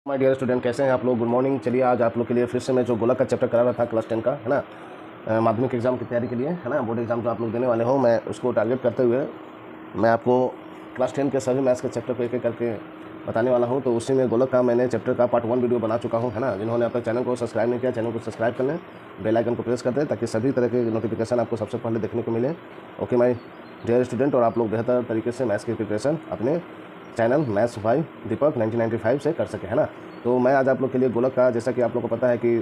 My dear student, कैसे हैं आप लोग? Good morning. चलिए आज आप लोग के लिए फिर से मैं जो गोलक का चैप्टर करा रहा था क्लास 10 का, है ना, माध्यमिक एग्जाम की तैयारी के लिए, है ना, बोर्ड एग्जाम जो आप लोग देने वाले हो, मैं उसको टारगेट करते हुए मैं आपको क्लास 10 के सभी मैथ्स के चैप्टर को एक एक करके बताने वाला हूं। तो उसी में गोलक का मैंने चैप्टर का पार्ट 1 वीडियो बना चुका हूं, है ना। जिन्होंने अब तक चैनल को सब्सक्राइब नहीं किया, चैनल को सब्सक्राइब कर लें, बेल आइकन को प्रेस कर दें ताकि सभी तरह के नोटिफिकेशन आपको सबसे पहले देखने को मिले। ओके माय डियर स्टूडेंट, और आप लोग बेहतर तरीके से मैथ्स की प्रिपरेशन अपने चैनल मैथ्स भाई दीपक 1995 से कर सके, है ना। तो मैं आज आप लोग के लिए गोलक का, जैसा कि आप लोग को पता है कि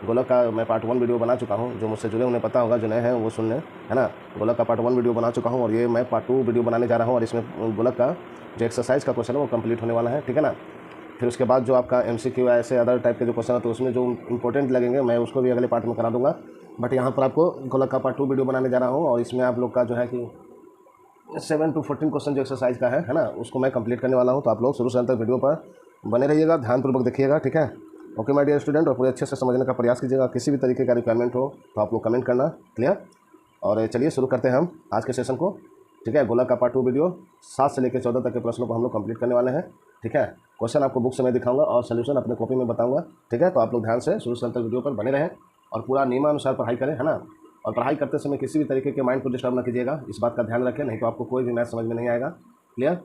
गोलक का मैं पार्ट 1 वीडियो बना चुका हूं। जो मुझसे जुड़े उन्हें पता होगा, जो नए हैं वो सुन लें, है ना। गोलक का पार्ट 1 वीडियो बना चुका हूं और ये मैं पार्ट 2 वीडियो बनाने जा रहा हूं। और इसमें गोलक का जो एक्सरसाइज का क्वेश्चन है वो कंप्लीट होने वाला है, ठीक है ना। फिर उसके बाद जो आपका MCQ ऐसे अदर टाइप के जो क्वेश्चन है, तो उसमें जो इंपॉर्टेंट लगेंगे मैं उसको भी अगले पार्ट में करा दूंगा। बट यहाँ पर आपको गोलक का पार्ट 2 वीडियो बनाने जा रहा हूँ और इसमें आप लोग का जो है कि 7 to 14 क्वेश्चन जो एक्सरसाइज का है ना, उसको मैं कंप्लीट करने वाला हूं। तो आप लोग शुरू से अंत तक वीडियो पर बने रहिएगा, ध्यानपूर्वक देखिएगा, ठीक है। ओके माय डियर स्टूडेंट, और पूरे अच्छे से समझने का प्रयास कीजिएगा। किसी भी तरीके का रिक्वायरमेंट हो तो आप लोग कमेंट करना, क्लियर। और चलिए शुरू करते हैं हम आज के सेशन को, ठीक है। गोलक का पार्ट 2 वीडियो 7 से लेकर 14 तक के प्रश्नों को हम लोग कंप्लीट करने वाले हैं, ठीक है। क्वेश्चन आपको बुक से मैं दिखाऊंगा और सोल्यूशन अपने कॉपी में बताऊंगा, ठीक है। तो आप लोग ध्यान से शुरू से अंत तक वीडियो पर बने रहें और पूरा नियमानुसार पढ़ाई करें, है ना। और पढ़ाई करते समय किसी भी तरीके के माइंड को डिस्टर्ब ना कीजिएगा, इस बात का ध्यान रखें, नहीं तो आपको कोई भी मैथ समझ में नहीं आएगा, क्लियर।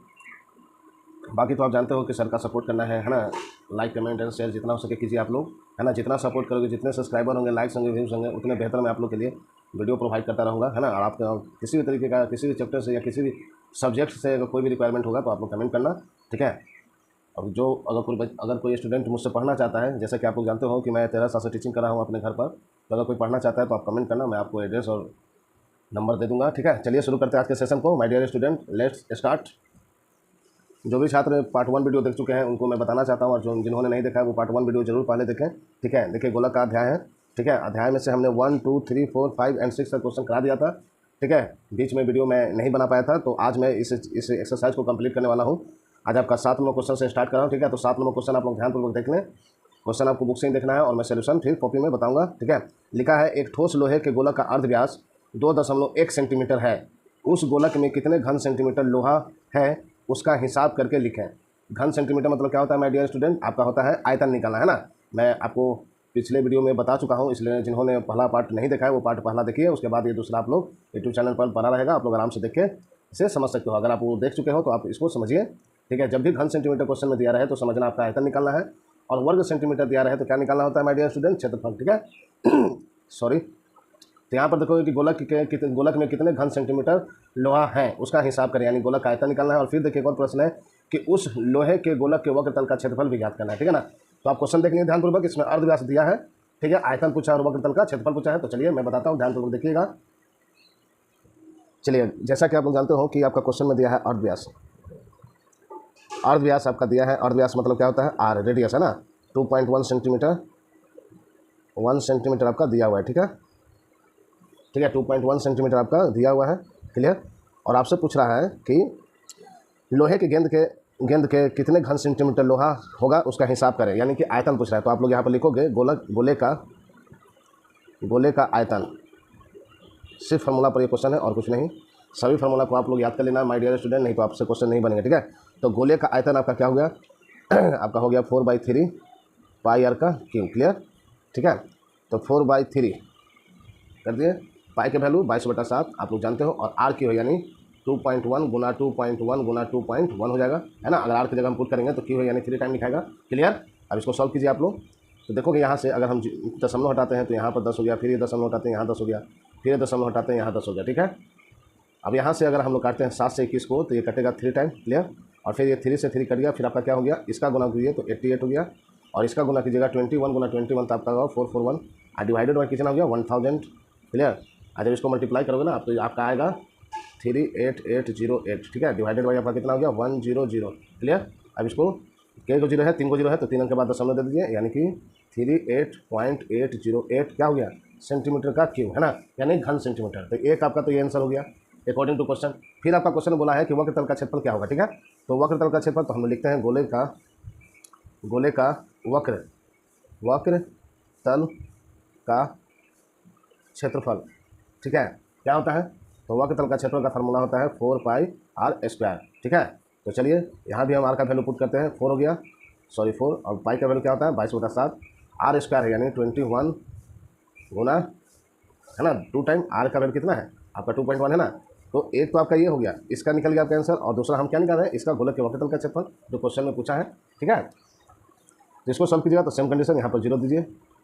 बाकी तो आप जानते हो कि सर का सपोर्ट करना है ना। लाइक कमेंट एंड शेयर जितना हो सके कीजिए आप लोग, है ना। जितना सपोर्ट करोगे, जितने सब्सक्राइबर होंगे, लाइक्स होंगे, व्यूज़ होंगे, उतने बेहतर मैं आप लोग के लिए वीडियो प्रोवाइड करता रहूँगा, है ना। और आपका किसी भी तरीके का, किसी भी चैप्टर से या किसी भी सब्जेक्ट से अगर कोई भी रिक्वायरमेंट होगा तो आप लोग कमेंट करना, ठीक है। और जो अगर कोई स्टूडेंट मुझसे पढ़ना चाहता है, जैसे कि आप लोग जानते हो कि मैं 13 साल से टीचिंग कर रहा हूँ अपने घर पर, तो अगर कोई पढ़ना चाहता है तो आप कमेंट करना, मैं आपको एड्रेस और नंबर दे दूंगा, ठीक है। चलिए शुरू करते हैं आज के सेशन को। My dear student, let's start. जो भी छात्र पार्ट 1 वीडियो देख चुके हैं उनको मैं बताना चाहता हूँ, और जिन्होंने नहीं देखा है वो पार्ट 1 वीडियो जरूर पहले देखें, ठीक है। देखिए गोलक का अध्याय है, ठीक है। अध्याय में से हमने 1 2 3 4 5 एंड 6 का क्वेश्चन करा दिया था, ठीक है। बीच में वीडियो मैं नहीं बना पाया था, तो आज मैं इस एक्सरसाइज को कंप्लीट करने वाला हूँ। आज आपका 7 नंबर क्वेश्चन से स्टार्ट कर रहा हूँ, ठीक है। तो 7 नंबर क्वेश्चन आप लोग ध्यानपूर्वक देख लें। क्वेश्चन आपको बुक से ही देखना है और मैं सोल्यूशन फिर कॉपी में बताऊंगा, ठीक है। लिखा है, एक ठोस लोहे के गोलक का अर्ध व्यास 2.1 सेंटीमीटर है। उस गोलक में कितने घन सेंटीमीटर लोहा है, उसका हिसाब करके लिखें। घन सेंटीमीटर मतलब क्या होता है माय डियर स्टूडेंट? आपका होता है आयतन निकालना, है ना। मैं आपको पिछले वीडियो में बता चुका हूँ, इसलिए जिन्होंने पहला पार्ट नहीं देखा है वो पार्ट पहला देखिए, उसके बाद ये दूसरा आप लोग यूट्यूब चैनल पर पड़ा रहेगा, आप लोग आराम से देख के इसे समझ सकते हो। अगर आप वो देख चुके हो तो आप इसको समझिए, ठीक है। जब भी घन सेंटीमीटर क्वेश्चन में दिया रहे तो समझना आपका आयतन निकालना है, और वर्ग सेंटीमीटर दिया रहे तो क्या निकालना होता है माय डियर स्टूडेंट? क्षेत्रफल, ठीक है। सॉरी। तो यहाँ पर देखो कि गोलक में कितने घन सेंटीमीटर लोहा है उसका हिसाब करें, यानी गोलक का आयतन निकालना है। और फिर देखिए एक और प्रश्न है कि उस लोहे के गोलक के वक्रतल का क्षेत्रफल भी ज्ञात करना है, ठीक है ना। तो आप क्वेश्चन देख लीजिए ध्यानपूर्वक। इसमें अर्धव्यास दिया है, ठीक है, आयतन पूछा और वक्रतल का क्षेत्रफल पूछा है। तो चलिए मैं बताता हूँ, ध्यानपूर्वक देखिएगा। चलिए, जैसा कि आप लोग जानते हो कि आपका क्वेश्चन में दिया है अर्धव्यास। अर्धव्यास आपका दिया है, अर्धव्यास मतलब क्या होता है? आर, रेडियस, है ना। 2.1 सेंटीमीटर, 1 सेंटीमीटर आपका दिया हुआ है, ठीक है, ठीक है। 2.1 सेंटीमीटर आपका दिया हुआ है, क्लियर। और आपसे पूछ रहा है कि लोहे के गेंद के कितने घन सेंटीमीटर लोहा होगा उसका हिसाब करें, यानी कि आयतन पूछ रहा है। तो आप लोग यहाँ पर लिखोगे गोले का आयतन। सिर्फ फार्मूला पर ये क्वेश्चन है और कुछ नहीं। सभी फार्मूला को आप लोग याद कर लेना माय डियर स्टूडेंट, नहीं तो आपसे क्वेश्चन नहीं बनेंगे, ठीक है। तो गोले का आयतन आपका क्या हो गया? आपका हो गया 4/3 पाई आर का क्यूब, क्लियर, ठीक है। तो 4/3 कर दिए, पाई के वैल्यू 22/7 आप लोग जानते हो, और आर की हो यानी 2.1 गुना 2.1 गुना 2.1 हो जाएगा, है ना। अगर आर की जगह हम पुट करेंगे तो क्यू है यानी 3 टाइम लिखाएगा, क्लियर। अब इसको सॉल्व कीजिए आप लोग। तो देखोगे यहाँ से अगर हम दशमलव हटाते हैं तो यहाँ पर 10 हो गया, फिर ये दशमलव हटाते हैं यहाँ 10 हो गया, फिर ये दशमलव हटाते हैं यहाँ 10 हो गया, ठीक है। अब यहाँ से अगर हम लोग काटते हैं 7 से 21 को तो ये कटेगा 3 टाइम, क्लियर। और फिर ये 3 से 3 कट गया, फिर आपका क्या हो गया? इसका गुना कीजिए तो 88 हो गया, और इसका गुना कीजिएगा 21 गुना 21 तो आपका होगा 441, और डिवाइडेड बाई कितना हो गया? 1000, क्लियर। और जब इसको मल्टीप्लाई करोगे ना तो आपका आएगा 38808, ठीक है। डिवाइडेड बाई आपका कितना हो गया? 100, क्लियर। अब इसको के को जीरो है, 3 को जीरो है, तो 3 अंक के बाद दशमलव दे दीजिए, यानी कि 38.808 क्या हो गया? सेंटीमीटर का क्यूब, है ना, यानी घन सेंटीमीटर। तो एक आपका तो ये आंसर हो गया अकॉर्डिंग टू क्वेश्चन। फिर आपका क्वेश्चन बोला है कि वक्रतल का क्षेत्रफल क्या होगा, ठीक है। तो वक्रतल का क्षेत्रफल तो हम लिखते हैं गोले का वक्रतल का क्षेत्रफल, ठीक है, क्या होता है? तो वक्रतल का क्षेत्रफल का फार्मूला होता है 4πr², ठीक है। तो चलिए यहाँ भी हम आर का वैल्यू पुट करते हैं, 4 हो गया, सॉरी 4, और पाई का वैल्यू क्या होता है 22/7। आर स्क्वायर है यानी 21 गुना, है ना, 2 टाइम आर का वैल्यू कितना है आपका 2.1 है ना। तो एक तो आपका ये हो गया, इसका निकल गया आपका आंसर, और दूसरा हम क्या निकाल रहे हैं, इसका गोलक के वक्रतल का क्षेत्रफल जो क्वेश्चन में पूछा है। ठीक है, तो इसको सॉल्व कीजिएगा तो सेम कंडीशन, यहाँ पर 0 दीजिए,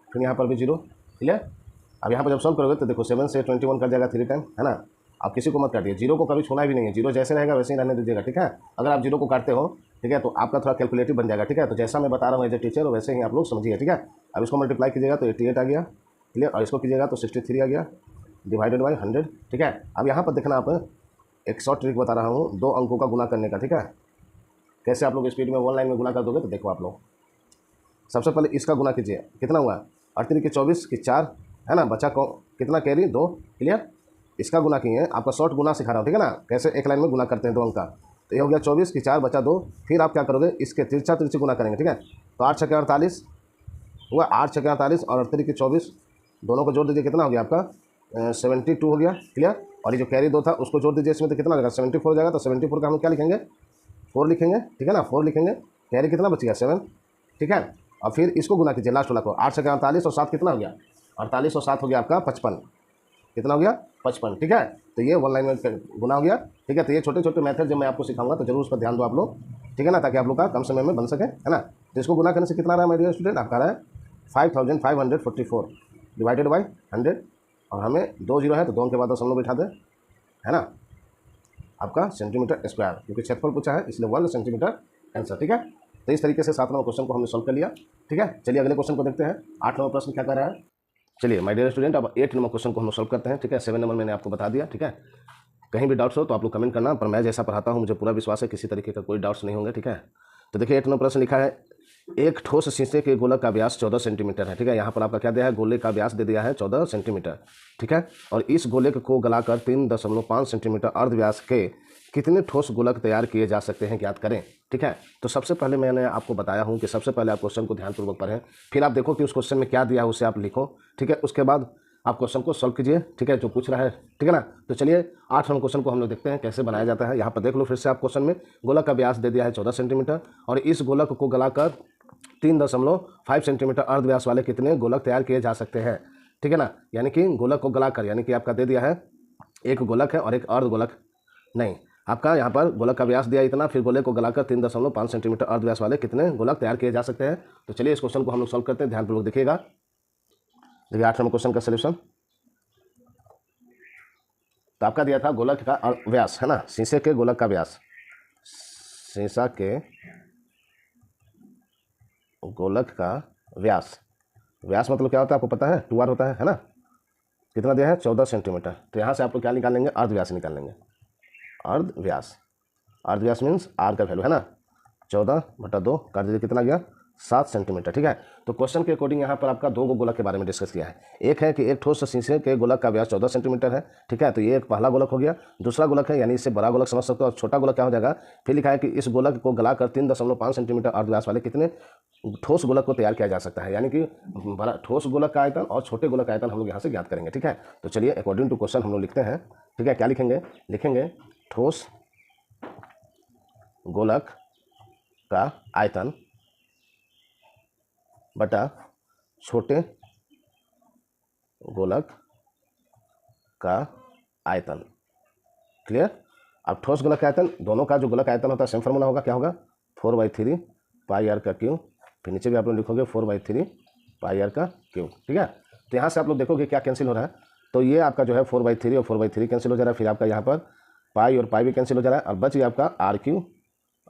फिर यहाँ पर भी 0। क्लियर। अब यहाँ पर जब सॉल्व करोगे तो देखो 7 से 21 कर जाएगा 3 टाइम, है ना। आप किसी को मत काटिए, 0 को कभी छूना भी नहीं है, 0 जैसे रहेगा वैसे ही रहने दीजिएगा। ठीक है, अगर आप 0 को काटते हो, ठीक है, तो आपका थोड़ा कैलकुलेटिव बन जाएगा। ठीक है, तो जैसा मैं बता रहा हूँ एज ए टीचर वैसे ही आप लोग समझिए। ठीक है, अब इसको मल्टीप्लाई कीजिएगा तो 88 आ गया। क्लियर, और इसको कीजिएगा तो 63 आ गया, डिवाइडेड बाई 100। ठीक है, अब यहाँ पर देखना, आप एक शॉर्ट ट्रिक बता रहा हूँ 2 अंकों का गुना करने का। ठीक है, कैसे आप लोग स्पीड में 1 लाइन में गुना कर दोगे, तो देखो आप लोग सबसे पहले इसका गुना कीजिए, कितना हुआ 8 3 के 24 की 4, है ना, बचा कितना कैरी 2। क्लियर, इसका गुना किए, आपका शॉर्ट गुना सिखा रहा हूँ। ठीक है ना, कैसे एक लाइन में गुना करते हैं 2 अंक का। तो ये हो गया 24 की 4 बचा 2, फिर आप क्या करोगे, इसके तिरछा तिरछी गुना करेंगे। ठीक है, तो 8 6 48 हुआ, 8 6 48 और 8 3 के 24, दोनों को जोड़ दीजिए, कितना हो गया आपका 72 हो गया। क्लियर, और ये जो कैरी 2 था उसको जोड़ दीजिए इसमें, तो कितना हो जाएगा 74 हो जाएगा। तो 74 का हम क्या लिखेंगे 4 लिखेंगे। ठीक है ना, 4 लिखेंगे, कैरी कितना बच गया 7। ठीक है, और फिर इसको गुना कीजिए लास्ट वाला को, 8 से 48 और 7 कितना हो गया 48 और 7 हो गया आपका 55। कितना हो गया 55। ठीक है, तो ये 1 लाइन में गुना हो गया। ठीक है, तो ये छोटे छोटे मेथड जब मैं आपको सिखाऊंगा तो जरूर उस पर ध्यान दो आप लोग। ठीक है ना, ताकि आप लोग का कम समय में बन सके, है ना। तो इसको गुना करने से कितना रहा है मेरे स्टूडेंट, आपका रहा है 5544 डिवाइडेड बाई 100, और हमें 2 0 है तो 2 के बाद 10 हम लोग बिठा दें, है ना, आपका सेंटीमीटर स्क्वायर, क्योंकि क्षेत्रफल पूछा है इसलिए 1 सेंटीमीटर आंसर। ठीक है, तो इस तरीके से 7 नंबर क्वेश्चन को हमने सॉल्व कर लिया। ठीक है, चलिए अगले क्वेश्चन को देखते हैं। 8 नंबर प्रश्न क्या कर रहा है। चलिए माय डियर स्टूडेंट, अब 8 नंबर क्वेश्चन को हम सॉल्व करते हैं। ठीक है, 7 नंबर मैंने आपको बता दिया। ठीक है, कहीं भी डाउट्स हो तो आप लोग कमेंट करना, पर मैं जैसा पढ़ाता हूँ मुझे पूरा विश्वास है किसी तरीके का कोई डाउट्स नहीं होंगे। ठीक है, तो देखिए 8 नंबर प्रश्न लिखा है, एक ठोस शीशे के गोलक का व्यास 14 सेंटीमीटर है। ठीक है, यहाँ पर आपका क्या दिया है, गोले का व्यास दे दिया है 14 सेंटीमीटर। ठीक है, और इस गोले को गलाकर 3.5 सेंटीमीटर अर्ध व्यास के कितने ठोस गोलक तैयार किए जा सकते हैं, ज्ञात करें। ठीक है, तो सबसे पहले मैंने आपको बताया हूँ कि सबसे पहले आप क्वेश्चन को ध्यानपूर्वक पढ़ें, फिर आप देखो कि उस क्वेश्चन में क्या दिया है उसे आप लिखो। ठीक है, उसके बाद आप क्वेश्चन को सॉल्व कीजिए। ठीक है, जो पूछ रहा है। ठीक है ना, तो चलिए 8 नंबर क्वेश्चन को हम लोग देखते हैं कैसे बनाया जाता है। यहाँ पर देख लो फिर से आप क्वेश्चन में गोलक का व्यास दे दिया है 14 सेंटीमीटर, और इस गोलक को गलाकर 3.5 सेंटीमीटर अर्ध व्यास वाले कितने गोलक तैयार किए जा सकते हैं। ठीक है ना, यानी कि गोलक को गलाकर, यानी कि आपका दे दिया है एक गोलक है और एक अर्ध गोलक, नहीं, आपका यहाँ पर गोलक का व्यास दिया इतना, फिर गोले को गलाकर 3.5 सेंटीमीटर अर्ध व्यास वाले कितने गोलक तैयार किए जा सकते हैं। तो चलिए इस क्वेश्चन को हम लोग सॉल्व करते हैं, ध्यानपूर्वक देखिएगा। देखिए 8 नंबर क्वेश्चन का सोल्यूशन, तो आपका दिया था गोलक का व्यास, है ना, शीशे के गोलक का व्यास, शीशा के गोलक का व्यास, व्यास मतलब क्या होता है आपको पता है, 2r होता है ना। कितना दिया है 14 सेंटीमीटर। तो यहाँ से आप लोग क्या निकाल लेंगे, अर्ध व्यास निकाल लेंगे, अर्ध व्यास। अर्ध व्यास मीन्स आर का वैल्यू, है ना, 14/2 कर दीजिए, कितना गया 7 सेंटीमीटर। ठीक है, तो क्वेश्चन के अकॉर्डिंग यहाँ पर आपका 2 गोलक के बारे में डिस्कस किया है। एक है कि एक ठोस शीशे के गोलक का व्यास 14 सेंटीमीटर है। ठीक है, तो ये एक पहला गोलक हो गया। दूसरा गोलक है, यानी इससे बड़ा गोलक समझ सकते हो, और छोटा गोलक क्या हो जाएगा, फिर लिखा है कि इस गोलक को गलाकर 3.5 सेंटीमीटर अर्ध व्यास वाले कितने ठोस गोलक को तैयार किया जा सकता है, यानी कि बड़ा ठोस गोलक का आयतन और छोटे गोलक का आयतन हम लोग यहाँ से ज्ञात करेंगे। ठीक है, तो चलिए अकॉर्डिंग टू क्वेश्चन हम लोग लिखते हैं। ठीक है, क्या लिखेंगे, लिखेंगे ठोस गोलक का आयतन बटा छोटे गोलक का आयतन। क्लियर। अब ठोस गोलक का आयतन, दोनों का जो गोलक आयतन होता है सेम फार्मूला होगा, क्या होगा 4/3 पाई आर का क्यूब, फिर नीचे भी आप लोग लिखोगे 4/3 पाई आर का क्यूब। ठीक है, तो यहाँ से आप लोग देखोगे क्या कैंसिल हो रहा है, तो ये आपका जो है 4/3 और 4/3 कैंसिल हो जा रहा है, फिर आपका यहाँ पर पाई और पाई भी कैंसिल हो जा रहा है, और बच गया आपका r³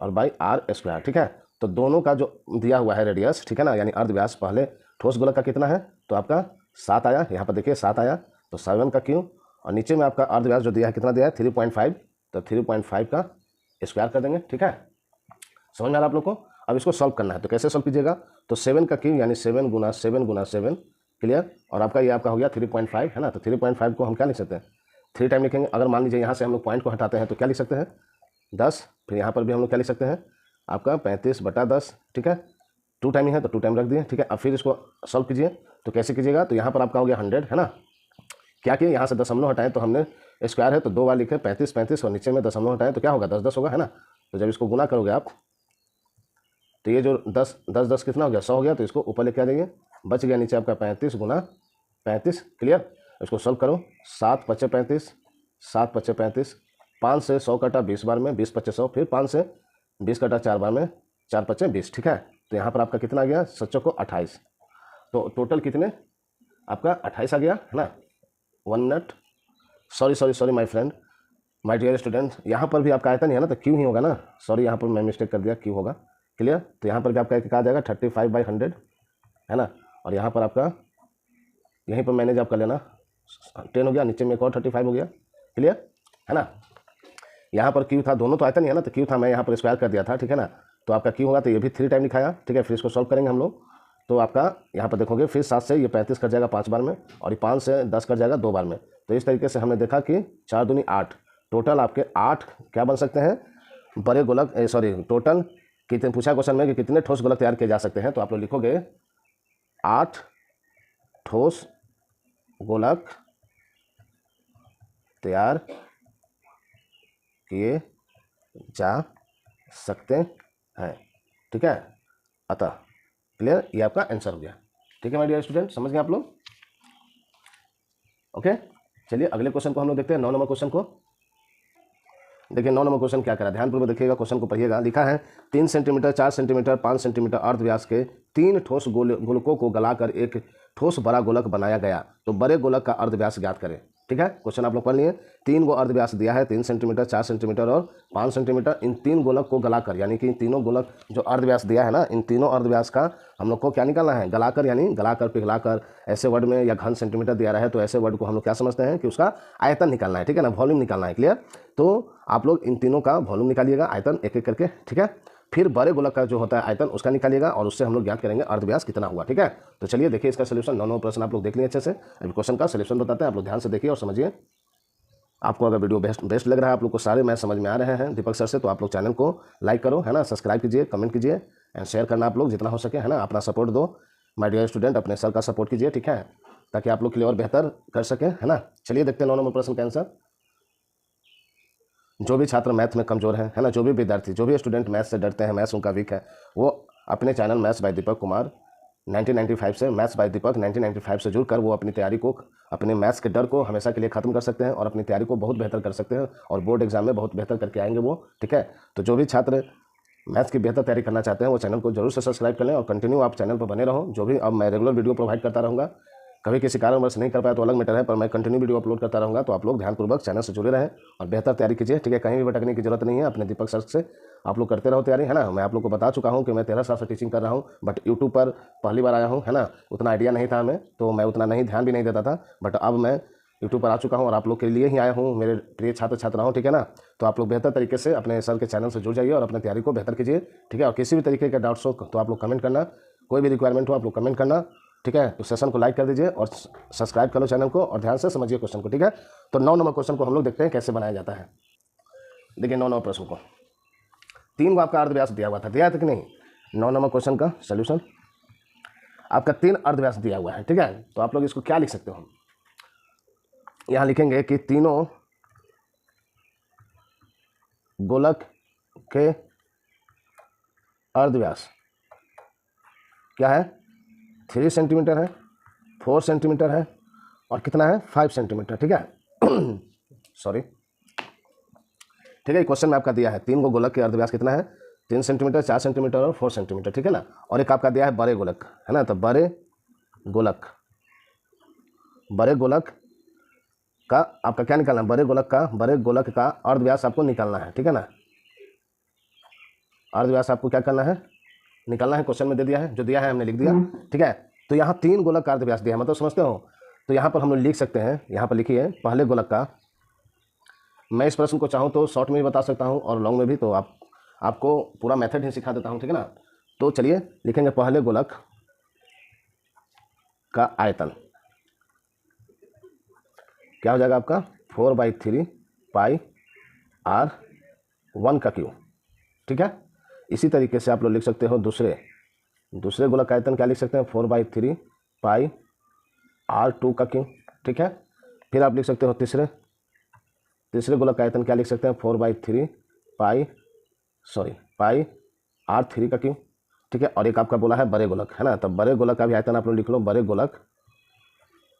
और बाई r²। ठीक है, तो दोनों का जो दिया हुआ है रेडियस, ठीक है ना, यानी अर्ध व्यास पहले ठोस गोलक का कितना है, तो आपका 7 आया, यहाँ पर देखिए 7 आया, तो 7 का क्यूब, और नीचे में आपका अर्ध व्यास जो दिया है कितना दिया है 3.5, तो 3.5 का स्क्वायर कर देंगे। ठीक है, समझ में आ रहा आप लोग को। अब इसको सॉल्व करना है, तो कैसे सॉल्व कीजिएगा, तो 7 का क्यूब यानी 7 गुना 7 गुना 7। क्लियर, और आपका ये आपका हो गया 3.5, है ना, तो 3.5 को हम क्या लिख सकते हैं 3 टाइम लिखेंगे। अगर मान लीजिए यहाँ से हम लोग पॉइंट को हटाते हैं तो क्या लिख सकते हैं 10, फिर यहाँ पर भी हम लोग क्या लिख सकते हैं आपका 35/10। ठीक है, 2 टाइम ही है तो 2 टाइम रख दिए। ठीक है, अब फिर इसको सॉल्व कीजिए, तो कैसे कीजिएगा, तो यहाँ पर आपका हो गया 100, है ना, क्या किए यहाँ से दशमलव हटाएं तो हमने स्क्वायर है तो 2 बार लिखे 35 35, और नीचे में दशमलव हटाएं तो क्या होगा 10 10 होगा, है ना। तो जब इसको गुना करोगे आप तो ये जो 10 10 10 कितना हो गया, 100 हो गया, तो इसको ऊपर लेके आ जाइए, बच गया नीचे आपका 35 गुना 35। क्लियर, इसको सॉल्व करो। 7 पच्चे 35, 7 पच्चे 35, 5 से 100 कटा 20 बार में, 20 पच्चे 100, फिर 5 से 20 कटा 4 बार में, 4 पच्चे 20। ठीक है, तो यहाँ पर आपका कितना आ गया, सच्चों को 28, तो टोटल कितने आपका 28 आ गया है ना। 1 minute, sorry my friend, my dear student, यहाँ पर भी आपका आयतन ही है ना, तो क्यू ही होगा ना। सॉरी, यहाँ पर मैं मिस्टेक कर दिया, क्यू होगा। क्लियर, तो यहाँ पर भी आपका क्या आ जाएगा, 35/100 है ना। और यहाँ पर आपका यहीं पर मैनेज आप कर लेना, 10 हो गया, नीचे में एक और 35 हो गया। क्लियर है ना। यहाँ पर क्यू था, दोनों तो आयतन ही है ना, तो क्यू था, मैं यहाँ पर स्क्वायर कर दिया था। ठीक है ना, तो आपका क्यू होगा, तो ये भी 3 टाइम लिखाया। ठीक है, फिर इसको सॉल्व करेंगे हम लोग, तो आपका यहाँ पर देखोगे, फिर 7 से ये 35 कट जाएगा 5 बार में, और ये 5 से 10 कट जाएगा 2 बार में। तो इस तरीके से हमने देखा कि 4 दूनी 8, टोटल आपके 8 क्या बन सकते हैं, बड़े गोलक, टोटल कितने पूछा क्वेश्चन में कि कितने ठोस गोलक तैयार किए जा सकते हैं, तो आप लोग लिखोगे 8 ठोस गोलक तैयार किए जा सकते हैं। ठीक है, अतः क्लियर, ये आपका आंसर हो गया। ठीक है माय डियर स्टूडेंट, समझ गए आप लोग। ओके, चलिए अगले क्वेश्चन को हम लोग देखते हैं, 9 नंबर क्वेश्चन को। देखिए 9 नंबर क्वेश्चन क्या करा, ध्यानपूर्वक देखिएगा, क्वेश्चन को पढ़िएगा। लिखा है 3 सेंटीमीटर, 4 सेंटीमीटर, 5 सेंटीमीटर अर्ध व्यास के 3 ठोस गोलकों को गलाकर एक ठोस बड़ा गोलक बनाया गया, तो बड़े गोलक का अर्ध व्यास ज्ञात करें। ठीक है, क्वेश्चन आप लोग पढ़ लिए। 3 गो अर्ध व्यास दिया है, 3 सेंटीमीटर, 4 सेंटीमीटर और 5 सेंटीमीटर। इन 3 गोलक को गलाकर, यानी कि इन तीनों गोलक जो अर्ध व्यास दिया है ना, इन तीनों अर्ध व्यास का हम लोग को क्या निकालना है, गलाकर, यानी गलाकर पिघलाकर। ऐसे वर्ड में या घन सेंटीमीटर दिया रहा है, तो ऐसे वर्ड को हम लोग क्या समझते हैं कि उसका आयतन निकालना है। ठीक है ना, वॉल्यूम निकालना है। क्लियर, तो आप लोग इन तीनों का वॉल्यूम निकालिएगा, आयतन एक एक करके। ठीक है, फिर बड़े गोलक का जो होता है आयतन, उसका निकालिएगा, और उससे हम लोग ज्ञात करेंगे अर्ध व्यास कितना हुआ। ठीक है, तो चलिए देखिए इसका सोल्यूशन। 9 प्रश्न आप लोग देख लिए अच्छे से, अभी क्वेश्चन का सोल्यूशन बताते हैं, आप लोग ध्यान से देखिए और समझिए। आपको अगर वीडियो बेस्ट लग रहा है, आप लोग को सारे मैथ समझ में आ रहे हैं दीपक सर से, तो आप लोग चैनल को लाइक करो, है ना, सब्सक्राइब कीजिए, कमेंट कीजिए एंड शेयर करना आप लोग जितना हो सके, है ना, अपना सपोर्ट दो माय डियर स्टूडेंट, अपने सर का सपोर्ट कीजिए। ठीक है, ताकि आप लोग के लिए और बेहतर कर सकें, है ना। चलिए देखते हैं 9 नंबर प्रश्न का आंसर। जो भी छात्र मैथ में कमजोर है ना, जो भी विद्यार्थी, जो भी स्टूडेंट मैथ से डरते हैं, मैथ्स उनका वीक है, वो अपने channel maths by Deepak Kumar 1995 से, मैथ्स बाय दीपक 1995 से जुड़कर वो अपनी तैयारी को, अपने मैथ्स के डर को हमेशा के लिए खत्म कर सकते हैं, और अपनी तैयारी को बहुत बेहतर कर सकते हैं, और बोर्ड एग्जाम में बहुत बेहतर करके आएंगे वो। ठीक है, तो जो भी छात्र मैथ्स की बेहतर तैयारी करना चाहते हैं, वो चैनल को जरूर से सब्सक्राइब कर लें, और कंटिन्यू आप चैनल पर बने रहो। जो भी अब मैं रेगुलर वीडियो प्रोवाइड करता रहूँगा, कभी किसी कारणवश नहीं कर पाया तो अलग मैटर है, पर मैं कंटिन्यू वीडियो अपलोड करता रहूँगा, तो आप लोग ध्यानपूर्वक चैनल से जुड़े रहें और बेहतर तैयारी कीजिए। ठीक है, कहीं भी भटकने की जरूरत नहीं है, अपने दीपक सर से आप लोग करते रहो तैयारी, है ना। मैं आप लोग को बता चुका हूँ कि मैं 13 साल से टीचिंग कर रहा हूँ, बट यूट्यूब पर पहली बार आया हूँ, है ना, उतना आइडिया नहीं था हमें, तो मैं उतना नहीं ध्यान भी नहीं देता था, बट अब मैं यूट्यूब पर आ चुका हूँ और आप लोग के लिए ही आया हूँ, मेरे प्रिय छात्र छात्राओं। ठीक है ना, तो आप लोग बेहतर तरीके से अपने सर के चैनल से जुड़ जाइए और अपनी तैयारी को बेहतर कीजिए। ठीक है, और किसी भी तरीके का डाउट्स हो तो आप लोग कमेंट करना, कोई भी रिक्वायरमेंट हो आप लोग कमेंट करना। ठीक है, तो सेशन को लाइक कर दीजिए और सब्सक्राइब कर लो चैनल को, और ध्यान से समझिए क्वेश्चन को। ठीक है, तो 9 नंबर क्वेश्चन को हम लोग देखते हैं कैसे बनाया जाता है। देखिए 9 नंबर प्रश्न को 3 को आपका अर्ध व्यास दिया हुआ था, दिया था कि नहीं। 9 नंबर क्वेश्चन का सोल्यूशन, आपका 3 अर्ध व्यास दिया हुआ है। ठीक है, तो आप लोग इसको क्या लिख सकते हो, यहाँ लिखेंगे कि तीनों गोलक के अर्ध व्यास क्या है, 3 सेंटीमीटर है, 4 सेंटीमीटर है, और कितना है, 5 सेंटीमीटर। ठीक है सॉरी, ठीक है, क्वेश्चन में आपका दिया है 3 गो गोलक के अर्ध व्यास कितना है, 3 सेंटीमीटर, 4 सेंटीमीटर और 4 सेंटीमीटर। ठीक है ना, और एक आपका दिया है बड़े गोलक, है ना, तो बड़े गोलक का आपका क्या निकालना है, बड़े गोलक का अर्ध व्यास आपको निकालना है। ठीक है ना, अर्ध व्यास आपको क्या करना है, निकालना है, क्वेश्चन में दे दिया है, जो दिया है हमने लिख दिया। ठीक है, तो यहाँ 3 गोलक का अर्ध व्यास दिया है, मतलब समझते हो, तो यहाँ पर हम लोग लिख सकते हैं, यहाँ पर लिखिए पहले गोलक का। मैं इस प्रश्न को चाहूँ तो शॉर्ट में भी बता सकता हूँ और लॉन्ग में भी, तो आपको पूरा मेथड ही सिखा देता हूँ। ठीक है ना, तो चलिए लिखेंगे पहले गोलक का आयतन क्या हो जाएगा आपका, 4/3 पाई r1 का क्यू। ठीक है, इसी तरीके से आप लोग लिख सकते हो दूसरे गोलक का आयतन क्या लिख सकते हैं, 4/3 पाई r2 का क्यू। ठीक है, फिर आप लिख सकते हो तीसरे गोलक का आयतन क्या लिख सकते हैं, 4/3 पाई r3 का क्यू। ठीक है, और एक आपका बोला है बड़े गोलक, है ना। तो बड़े गोलक का भी आयतन आप लोग लिख लो, बड़े गोलक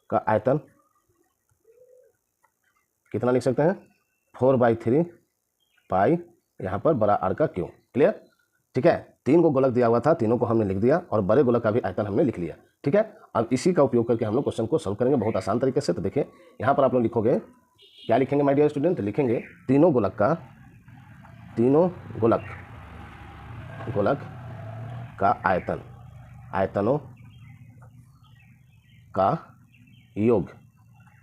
का आयतन कितना लिख सकते हैं, 4/3 पाई यहाँ पर बड़ा आर का क्यू। क्लियर, ठीक है। 3 को गोलक दिया हुआ था, तीनों को हमने लिख दिया और बड़े गोलक का भी आयतन हमने लिख लिया। ठीक है, अब इसी का उपयोग करके हम लोग क्वेश्चन को सॉल्व करेंगे बहुत आसान तरीके से। तो देखिए यहाँ पर आप लोग लिखोगे, क्या लिखेंगे माय डियर स्टूडेंट, लिखेंगे तीनों गोलक का आयतन, आयतनों का योग,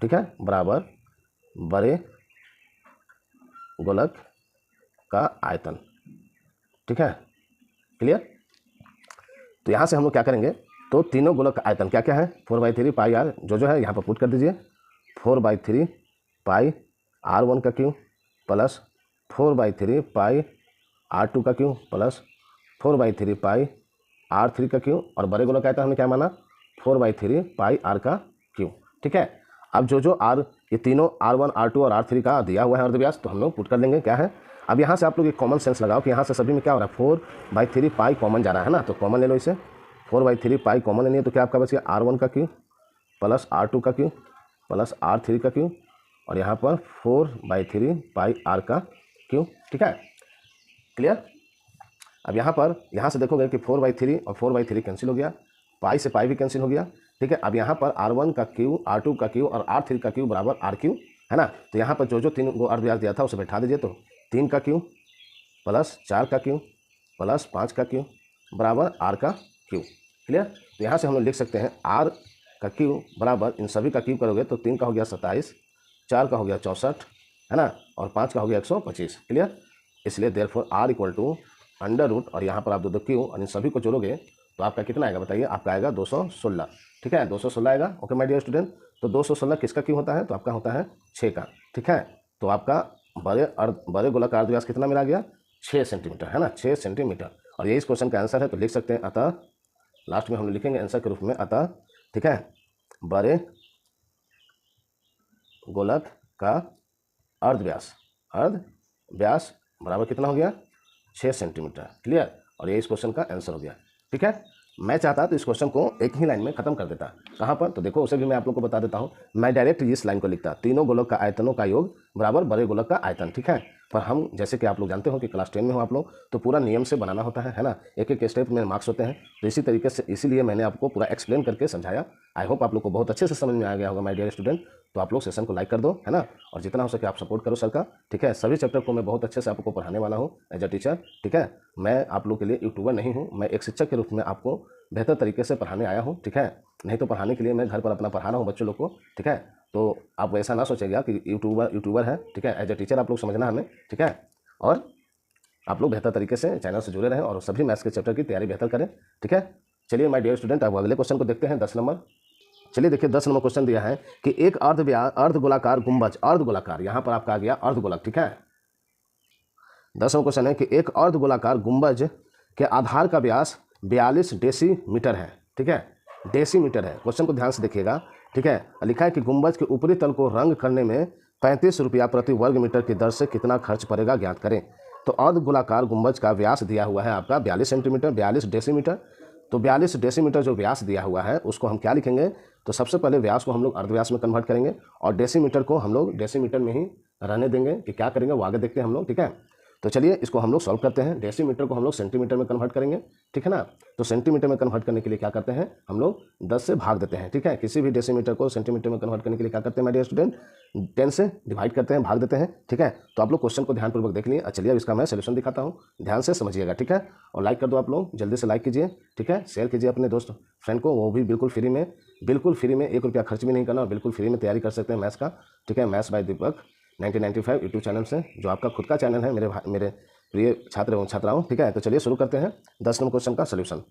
ठीक है, बराबर बड़े गोलक का आयतन। ठीक है, क्लियर। तो यहाँ से हम लोग क्या करेंगे, तो तीनों गोलक का आयतन क्या क्या है, 4/3 पाई आर, जो है यहाँ पर पुट कर दीजिए, 4/3 पाई R1 का क्यू प्लस 4/3 पाई R2 का क्यू प्लस 4/3 पाई R3 का क्यू, और बड़े गोलक का आयतन हमने क्या माना, 4/3 पाई R का क्यू। ठीक है, अब जो R, ये तीनों R1 R2 और R3 का दिया हुआ है अर्धव्यास, तो हम लोग पुट कर देंगे क्या है। अब यहाँ से आप लोग एक कॉमन सेंस लगाओ कि यहाँ से सभी में क्या हो रहा है, 4/3 पाई कॉमन जा रहा है ना, तो कॉमन ले लो इसे, 4/3 पाई कॉमन लेनी है, तो क्या आपका बच गया R1 का क्यू प्लस R2 का क्यू प्लस R3 का क्यू, और यहाँ पर 4/3 पाई R का क्यू। ठीक है, क्लियर। अब यहाँ से देखोगे कि 4/3 और 4/3 कैंसिल हो गया, पाई से पाई भी कैंसिल हो गया। ठीक है, अब यहाँ पर R1 का क्यू, R2 का क्यू और R3 का क्यू बराबर RQ, है ना। तो यहाँ पर जो 3 को अर्धव्यास दिया था उसे बैठा दीजिए, तो 3 का क्यू प्लस 4 का क्यू प्लस 5 का क्यू बराबर R का क्यू। क्लियर, तो यहाँ से हम लोग लिख सकते हैं R का क्यू बराबर, इन सभी का क्यू करोगे तो 3 का हो गया 27, 4 का हो गया 64, है ना, और 5 का हो गया 125। क्लियर, इसलिए therefore R equal to under root, और यहाँ पर आप दो क्यू और इन सभी को जोड़ोगे तो आपका कितना आएगा बताइए, आपका आएगा 216। ठीक है, 216 आएगा। ओके माय डियर स्टूडेंट, तो 216 किसका क्यू होता है, तो आपका होता है 6 का। ठीक है, तो आपका बड़े गोलक अर्धव्यास कितना मिला गया, 6 सेंटीमीटर, है ना, 6 सेंटीमीटर। और ये इस क्वेश्चन का आंसर है, तो लिख सकते हैं अतः, लास्ट में हम लिखेंगे आंसर के रूप में अतः, ठीक है, बड़े गोलक का अर्धव्यास बराबर कितना हो गया, 6 सेंटीमीटर। क्लियर, और ये इस क्वेश्चन का आंसर हो गया। ठीक है, मैं चाहता तो इस क्वेश्चन को एक ही लाइन में खत्म कर देता। कहाँ पर, तो देखो उसे भी मैं आप लोग को बता देता हूँ। मैं डायरेक्ट इस लाइन को लिखता, तीनों गोलक का आयतनों का योग बराबर बड़े गोलक का आयतन। ठीक है, पर हम जैसे कि आप लोग जानते हो कि क्लास 10 में हो आप लोग, तो पूरा नियम से बनाना होता है ना, एक एक स्टेप में मार्क्स होते हैं। तो इसी तरीके से, इसीलिए मैंने आपको पूरा एक्सप्लेन करके समझाया। आई होप आप लोग को बहुत अच्छे से समझ में आ गया होगा माय डियर स्टूडेंट। तो आप लोग सेशन को लाइक कर दो, है ना, और जितना हो सके आप सपोर्ट करो सर का। ठीक है, सभी चैप्टर को मैं बहुत अच्छे से आपको पढ़ाने वाला हूँ एज अ टीचर। ठीक है, मैं आप लोग के लिए यूट्यूबर नहीं हूँ, मैं एक शिक्षक के रूप में आपको बेहतर तरीके से पढ़ाने आया हूँ। ठीक है, नहीं तो पढ़ाने के लिए मैं घर पर अपना पढ़ा रहा हूँ बच्चों लोग को। ठीक है, तो आप ऐसा ना सोचेगा कि यूट्यूबर है। ठीक है, एज अ टीचर आप लोग समझना हमें। ठीक है, और आप लोग बेहतर तरीके से चैनल से जुड़े रहें और सभी मैथ्स के चैप्टर की तैयारी बेहतर करें। ठीक है, चलिए माय डियर स्टूडेंट, अब अगले क्वेश्चन को देखते हैं, 10 नंबर। चलिए देखिए 10 नंबर क्वेश्चन दिया है कि एक अर्धगोलाकार गुंबज, अर्धगोलाकार, यहाँ पर आपका आ गया अर्धगोलक। ठीक है, 10 नंबर क्वेश्चन है कि एक अर्धगोलाकार गुंबज के आधार का व्यास 42 डेसीमीटर है। ठीक है, डेसीमीटर है। क्वेश्चन को ध्यान से देखिएगा। ठीक है, लिखा है कि गुंबज के ऊपरी तल को रंग करने में 35 रुपया प्रति वर्ग मीटर की दर से कितना खर्च पड़ेगा, ज्ञात करें। तो अर्धगोलाकार गुंबज का व्यास दिया हुआ है आपका 42 सेंटीमीटर, 42 डेसीमीटर। तो 42 डेसीमीटर जो व्यास दिया हुआ है उसको हम क्या लिखेंगे, तो सबसे पहले व्यास को हम लोग अर्धव्यास में कन्वर्ट करेंगे और डेसीमीटर को हम लोग डेसीमीटर में ही रहने देंगे। कि क्या करेंगे वो आगे देखते हैं हम लोग। ठीक है, तो चलिए इसको हम लोग सॉल्व करते हैं। डेसीमीटर को हम लोग सेंटीमीटर में कन्वर्ट करेंगे। ठीक है ना, तो सेंटीमीटर में कन्वर्ट करने के लिए क्या करते हैं, हम लोग 10 से भाग देते हैं। ठीक है, किसी भी डेसीमीटर को सेंटीमीटर में कन्वर्ट करने के लिए क्या करते हैं माय डियर स्टूडेंट, 10 से डिवाइड करते हैं, भाग देते हैं। ठीक है, तो आप लोग क्वेश्चन को ध्यानपूर्वक देख लिए। चलिए अब इसका मैं सोल्यूशन दिखाता हूँ, ध्यान से समझिएगा। ठीक है, और लाइक कर दो आप लोग, जल्दी से लाइक कीजिए। ठीक है, शेयर कीजिए अपने दोस्त फ्रेंड को, वो भी बिल्कुल फ्री में 1 रुपया खर्च भी नहीं करना और बिल्कुल फ्री में तैयारी कर सकते हैं मैथ्स का। ठीक है, maths by Deepak 1995 YouTube channel से, जो आपका खुद का चैनल है मेरे प्रिय छात्र एवं छात्राओं। ठीक है, तो चलिए शुरू करते हैं 10 नंबर क्वेश्चन का सोल्यूशन।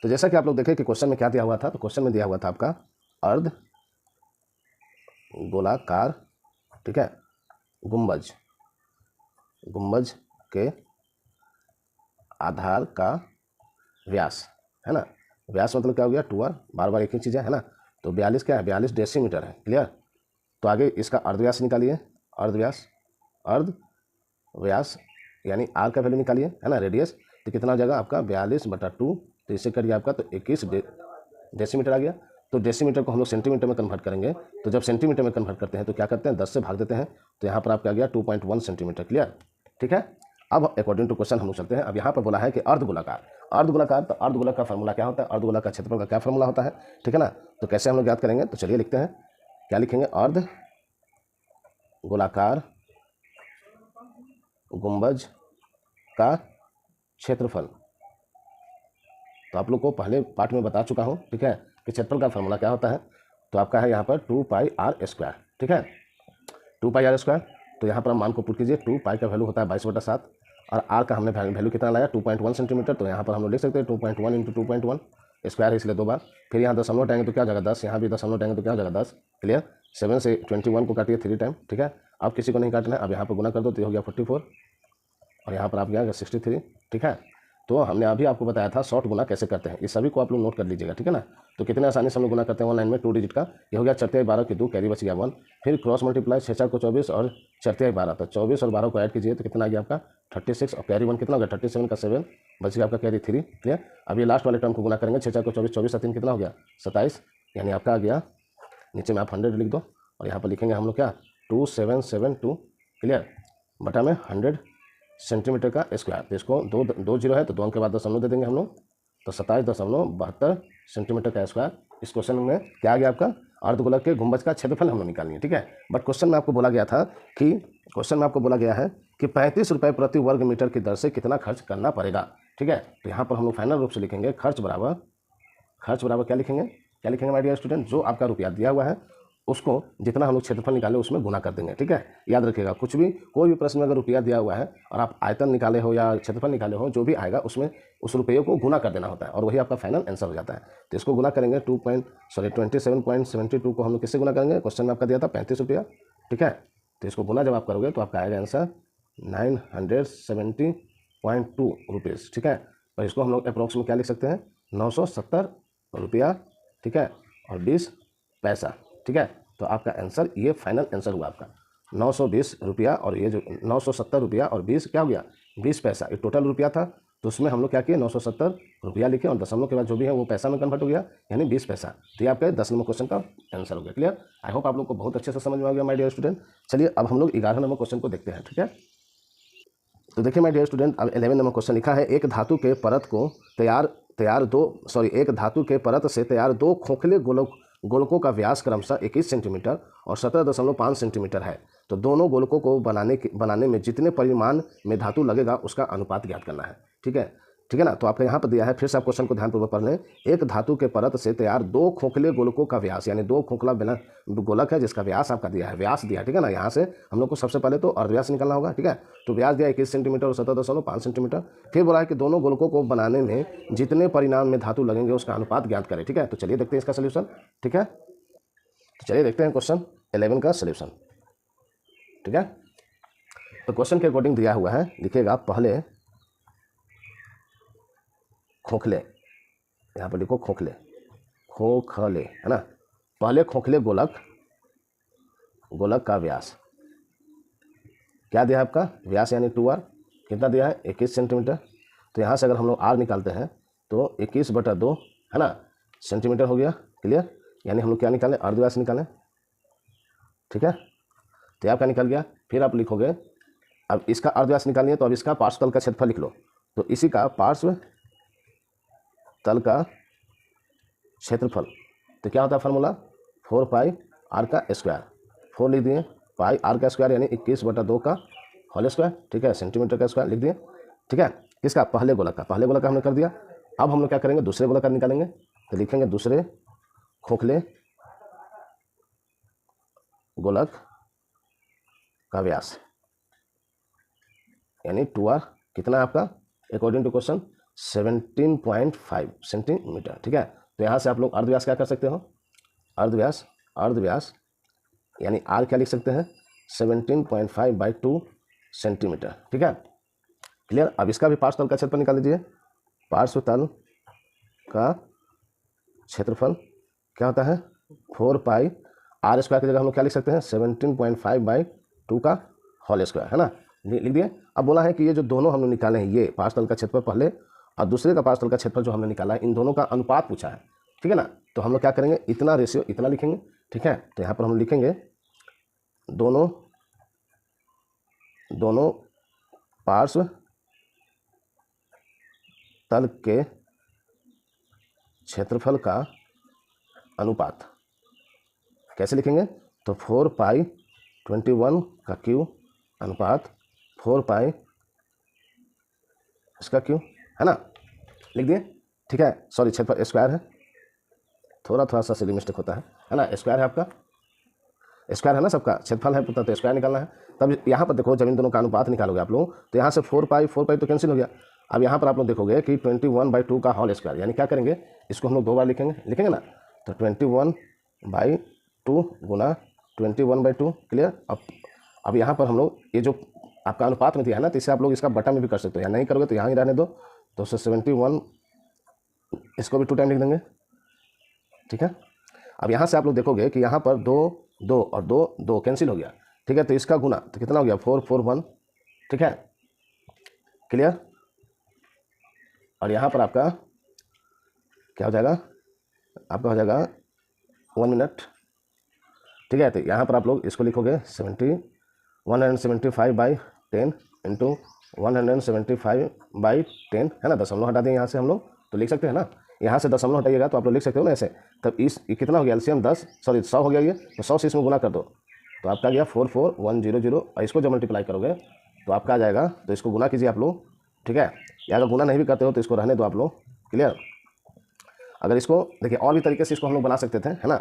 तो जैसा कि आप लोग देखें कि क्वेश्चन में क्या दिया हुआ था, तो क्वेश्चन में दिया हुआ था आपका अर्ध गोलाकार, ठीक है, गुंबज के आधार का व्यास, है ना। व्यास मतलब क्या हो गया, 2r, बार बार एक ही चीज़ है ना। तो 42 क्या है, 42 डेसीमीटर है। क्लियर, तो आगे इसका अर्धव्यास निकालिए, अर्धव्यास यानी r का वैल्यू निकालिए, है ना, रेडियस। तो कितना आ जाएगा आपका 42/2, तो इससे करिए आपका तो 21 डेसीमीटर आ गया। तो डेसीमीटर को हम लोग सेंटीमीटर में कन्वर्ट करेंगे, तो जब सेंटीमीटर में कन्वर्ट करते हैं तो क्या करते हैं 10 से भाग देते हैं, तो यहाँ पर आपका आ गया 2.1 सेंटीमीटर। क्लियर, ठीक है। अब अकॉर्डिंग टू क्वेश्चन हम लोग चलते हैं। अब यहाँ पर बोला है कि अर्धगोलाकार, अर्धगोलाकार, तो अर्धगोलक का फॉर्मूला क्या होता है, अर्धगोलक का क्षेत्रफल का क्या फॉर्मूला होता है, ठीक है ना। तो कैसे हम लोग याद करेंगे, तो चलिए लिखते हैं, क्या लिखेंगे, अर्धगोलाकार गुंबज का क्षेत्रफल। तो आप लोग को पहले पार्ट में बता चुका हूँ, ठीक है, कि क्षेत्रफल का फॉर्मूला क्या होता है। तो आपका है यहाँ पर 2πr², ठीक है, 2πr²। तो यहाँ पर हम मान को पुट कीजिए, 2π का वैल्यू होता है 22/7 और r का हमने वैल्यू कितना लाया 2.1 सेंटीमीटर। तो यहाँ पर हम लोग लिख सकते हैं 2.1 × 2.1, स्क्वायर है इसलिए 2 बार। फिर यहाँ दशमलव हटाएंगे तो क्या हो जाएगा 10, यहाँ भी दशमलव हटाएंगे तो क्या हो जाएगा 10। क्लियर, 7 से 21 को काटिए 3 टाइम, ठीक है। अब किसी को नहीं काटना है, अब यहाँ पर गुना कर दो तो ये हो गया 44 और यहाँ पर आप गया 63, ठीक है। तो हमने अभी आपको बताया था शॉर्ट गुना कैसे करते हैं, इस सभी को आप लोग नोट कर लीजिएगा, ठीक है ना। तो कितने आसानी से हम लोग गुना करते हैं ऑनलाइन में 2 डिजिट का, ये हो गया 4×12 की 2, कैरी बच गया 1। फिर क्रॉस मल्टीप्लाई 6×4 को 24 और 4×12, तो 24 और 12 को ऐड कीजिए तो कितना आ गया आपका 36 और कैरी 1 कितना हो गया 37 का 7, बच गया आपका कैरी 3। क्लियर, अब ये लास्ट वाले टर्म को गुना करेंगे 6×4 को 24, 24 और 3 कितना हो गया 27, यानी आपका आ गया, नीचे में आप 100 लिख दो और यहाँ पर लिखेंगे हम लोग क्या 2772, क्लियर, बटा में 100 सेंटीमीटर का स्क्वायर। तो इसको 2 जीरो है तो 2 अंक के बाद दशमलव दे देंगे हम लोग, तो 27.72 सेंटीमीटर का स्क्वायर। इस क्वेश्चन में क्या आ गया आपका अर्धगोलक के गुंबज का क्षेत्रफल हम लोग निकालनी है, ठीक है। बट क्वेश्चन में आपको बोला गया था कि क्वेश्चन में आपको बोला गया है कि 35 रुपये प्रति वर्ग मीटर की दर से कितना खर्च करना पड़ेगा, ठीक है। तो यहाँ पर हम लोग फाइनल रूप से लिखेंगे खर्च बराबर क्या लिखेंगे माय डियर स्टूडेंट, जो आपका रुपया दिया हुआ है उसको जितना हम लोग क्षेत्रफल निकाले उसमें गुना कर देंगे, ठीक है। याद रखिएगा, कुछ भी कोई भी प्रश्न में अगर रुपया दिया हुआ है और आप आयतन निकाले हो या क्षेत्रफल निकाले हो, जो भी आएगा उसमें उस रुपये को गुना कर देना होता है और वही आपका फाइनल आंसर हो जाता है। तो इसको गुना करेंगे 27.72 को हम लोग किससे गुना करेंगे, क्वेश्चन में आपका दिया था 35 रुपया, ठीक है। तो इसको गुना जब आप करोगे तो आपका आएगा आंसर 970.2 रुपीज़, ठीक है। और इसको हम लोग अप्रॉक्स में क्या लिख सकते हैं 970 रुपया, ठीक है, और 20 पैसा, ठीक है। तो आपका आंसर ये फाइनल आंसर हुआ आपका 920 रुपया, और ये जो 970 रुपया और 20 क्या हो गया 20 पैसा, ये टोटल रुपया था। तो उसमें हम लोग क्या किए 970 रुपया लिखे और दशमलव के बाद जो भी है वो पैसा में कन्वर्ट हो गया, यानी 20 पैसा। तो ये आपका 10 नंबर क्वेश्चन का आंसर हो गया। क्लियर, आई होप आप लोग को बहुत अच्छे से समझ में आ गया माय डियर स्टूडेंट। चलिए अब हम लोग 11 नंबर क्वेश्चन को देखते हैं, ठीक है। तो देखिए माय डियर स्टूडेंट, अब 11 नंबर क्वेश्चन लिखा है, एक धातु के परत से तैयार दो खोखले गोलकों का व्यास क्रमशः 21 सेंटीमीटर और 17.5 सेंटीमीटर है। तो दोनों गोलकों को बनाने में जितने परिमाण में धातु लगेगा उसका अनुपात ज्ञात करना है, ठीक है ना। तो आपका यहाँ पर दिया है, फिर से आप क्वेश्चन को ध्यानपूर्वक पढ़ लें। एक धातु के परत से तैयार 2 खोखले गोलकों का व्यास, यानी 2 खोखला बिना गोलक है जिसका व्यास आपका दिया है, व्यास दिया, ठीक है ना। यहाँ से हम लोग को सबसे पहले तो अर्धव्यास निकालना होगा, ठीक है। तो व्यास दिया 21 सेंटीमीटर और 17.5 सेंटीमीटर। फिर बोला है कि दोनों गोलकों को बनाने में जितने परिमाण में धातु लगेंगे उसका अनुपात ज्ञात करें, ठीक है। तो चलिए देखते हैं इसका सोल्यूशन, ठीक है। तो चलिए देखते हैं क्वेश्चन 11 का सोल्यूशन, ठीक है। तो क्वेश्चन के अकॉर्डिंग दिया हुआ है, लिखिएगा पहले खोखले, यहाँ पर लिखो खोखले है ना। पहले खोखले गोलक का व्यास क्या दिया है आपका, व्यास यानी 2r, कितना दिया है 21 सेंटीमीटर। तो यहाँ से अगर हम लोग r निकालते हैं तो 21/2 है ना सेंटीमीटर हो गया। क्लियर, यानी हम लोग क्या निकालें अर्धव्यास निकालें, ठीक है। तो आपका निकल गया। फिर आप लिखोगे, अब इसका अर्धव्यास निकालिए तो अब इसका पार्श्व तल का क्षेत्रफल लिख लो। तो इसी का पार्श्व तल का क्षेत्रफल, तो क्या होता है फार्मूला 4πr का स्क्वायर, 4 लिख दिए, पाई r का स्क्वायर यानी 21/2 का होल स्क्वायर, ठीक है, सेंटीमीटर का स्क्वायर लिख दिए, ठीक है। किसका, पहले गोलक का हमने कर दिया। अब हम लोग क्या करेंगे दूसरे गोलक का निकालेंगे। तो लिखेंगे दूसरे खोखले गोलक का व्यास यानी 2r, कितना है आपका अकॉर्डिंग टू क्वेश्चन 17.5 सेंटीमीटर, ठीक है। तो यहाँ से आप लोग अर्धव्यास क्या कर सकते हो, अर्धव्यास यानी r क्या लिख सकते हैं 17.5/2 सेंटीमीटर, ठीक है। क्लियर, अब इसका भी पार्श्व तल का क्षेत्रफल निकाल लीजिए। पार्श्व तल का क्षेत्रफल क्या होता है 4πr स्क्वायर की जगह हम लोग क्या लिख सकते हैं 17.5/2 का होल स्क्वायर, है ना। लिख दिए। अब बोला है कि ये जो दोनों हमने निकाले हैं, ये पार्श्व तल का क्षेत्रफल पहले और दूसरे का पार्श्व तल का क्षेत्रफल जो हमने निकाला है, इन दोनों का अनुपात पूछा है, ठीक है ना। तो हम लोग क्या करेंगे, इतना रेशियो इतना लिखेंगे, ठीक है। तो यहाँ पर हम लिखेंगे दोनों पार्श्व तल के क्षेत्रफल का अनुपात। कैसे लिखेंगे, तो 4π21 का क्यू अनुपात 4π इसका क्यू, है ना, लिख दिए, ठीक है। सॉरी, क्षेत्रफल स्क्वायर है, थोड़ा सा सिली मिस्टेक होता है ना। स्क्वायर है आपका, स्क्वायर है ना सबका, क्षेत्रफल है पुत्र, तो स्क्वायर निकालना है। तब यहाँ पर देखो, जब इन दोनों का अनुपात निकालोगे आप लोग, तो यहाँ से 4π तो कैंसिल हो गया। अब यहाँ पर आप लोग देखोगे कि 21/2 का होल स्क्वायर, यानी क्या करेंगे, इसको हम लोग 2 बार लिखेंगे ना। तो 21/2 गुना 21/2, क्लियर। अब यहाँ पर हम लोग ये जो आपका अनुपात में दिया है ना, तो इससे आप लोग इसका बटा में भी कर सकते हो, या नहीं करोगे तो यहाँ ही रहने दो। तो 71, इसको भी 2 टाइम लिख देंगे, ठीक है। अब यहाँ से आप लोग देखोगे कि यहाँ पर 2 और 2 कैंसिल हो गया, ठीक है। तो इसका गुना तो कितना हो गया, 441, ठीक है, क्लियर। और यहाँ पर आपका क्या हो जाएगा, आपका हो जाएगा 1 मिनट, ठीक है। तो यहाँ पर आप लोग इसको लिखोगे 175/10 इंटू 175/10, है ना। दशमलव हटा दें यहाँ से हम लोग, तो लिख सकते हैं ना। यहाँ से दशमलव हटाइएगा तो आप लोग लिख सकते हो ना ऐसे। तब ये कितना हो गया, एलसीएम 100 हो गया ये, तो 100 से इसमें गुना कर दो, तो आपका गया 44100। और इसको जब मल्टीप्लाई करोगे तो आपका आ जाएगा, तो इसको गुना कीजिए आप लोग, ठीक है। या अगर गुना नहीं भी करते हो तो इसको रहने दो आप लोग, क्लियर। अगर इसको देखिए और भी तरीके से इसको हम लोग बना सकते थे, है ना।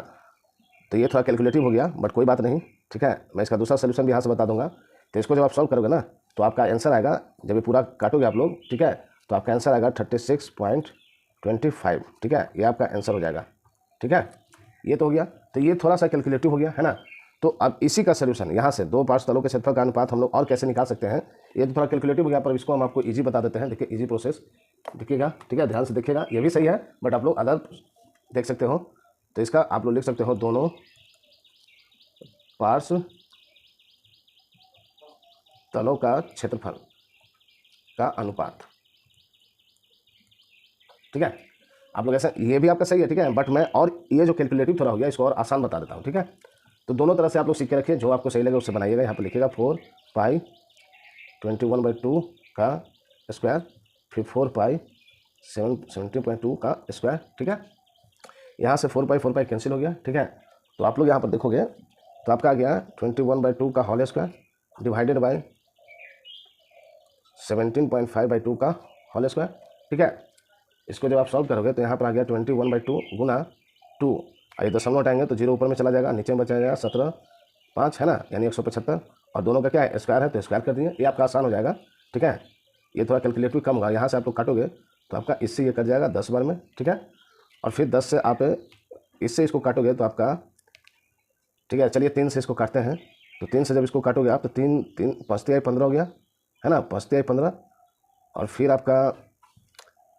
तो ये थोड़ा कैलकुलेटिव हो गया, बट कोई बात नहीं, ठीक है। मैं इसका दूसरा सोल्यूशन भी यहाँ से बता दूंगा। तो इसको जब आप सॉल्व करोगे ना, तो आपका आंसर आएगा, जब ये पूरा काटोगे आप लोग, ठीक है, तो आपका आंसर आएगा 36.25, ठीक है। ये आपका आंसर हो जाएगा, ठीक है। ये तो हो गया, तो ये थोड़ा सा कैलकुलेटिव हो गया, है ना। तो अब इसी का सोल्यूशन यहाँ से 2 पार्श्व तलों के क्षेत्रफल का अनुपात हम लोग और कैसे निकाल सकते हैं, ये तो थोड़ा कैलकुलेटिव हो गया, पर इसको हम आपको इजी बता देते हैं। देखिए इजी प्रोसेस देखिएगा, ठीक है, ध्यान से देखिएगा। ये भी सही है, बट आप लोग अदर देख सकते हो। तो इसका आप लोग लिख सकते हो, दोनों पार्श्व तलों का क्षेत्रफल का अनुपात, ठीक है। आप लोग ऐसा, ये भी आपका सही है, ठीक है, बट मैं और ये जो कैलकुलेटिव थोड़ा हो गया, इसको और आसान बता देता हूँ, ठीक है। तो दोनों तरह से आप लोग सीख के रखिए, जो आपको सही लगे उससे बनाइएगा। यहाँ पर लिखिएगा 4π21/2 का स्क्वायर, फिर 4π70.2 का स्क्वायर, ठीक है। यहाँ से 4π कैंसिल हो गया, ठीक है। तो आप लोग यहाँ पर देखोगे तो आपका आ गया 21/2 का होल स्क्वायर डिवाइडेड बाय 17.5/2 का होल स्क्वायर, ठीक है। इसको जब आप सॉल्व करोगे तो यहाँ पर आ गया 21/2 गुना 2, ये दशमलव हटाएंगे तो 0 ऊपर में चला जाएगा, नीचे में बचा जाएगा 17/5, है ना, यानी 175। और दोनों का क्या है, स्क्वायर है, तो स्क्वायर कर दिए, ये आपका आसान हो जाएगा, ठीक है। ये थोड़ा कैलकुलेटिव कम होगा, यहाँ से आप लोग काटोगे तो आपका इससे ये कट जाएगा 10 बार में, ठीक है। और फिर 10 से आप इससे इसको काटोगे तो आपका, ठीक है, चलिए 3 से इसको काटते हैं। तो 3 से जब इसको काटोगे आप, तो 3 5 तिहाई 15 हो गया, है ना, 5 तिहाई 15। और फिर आपका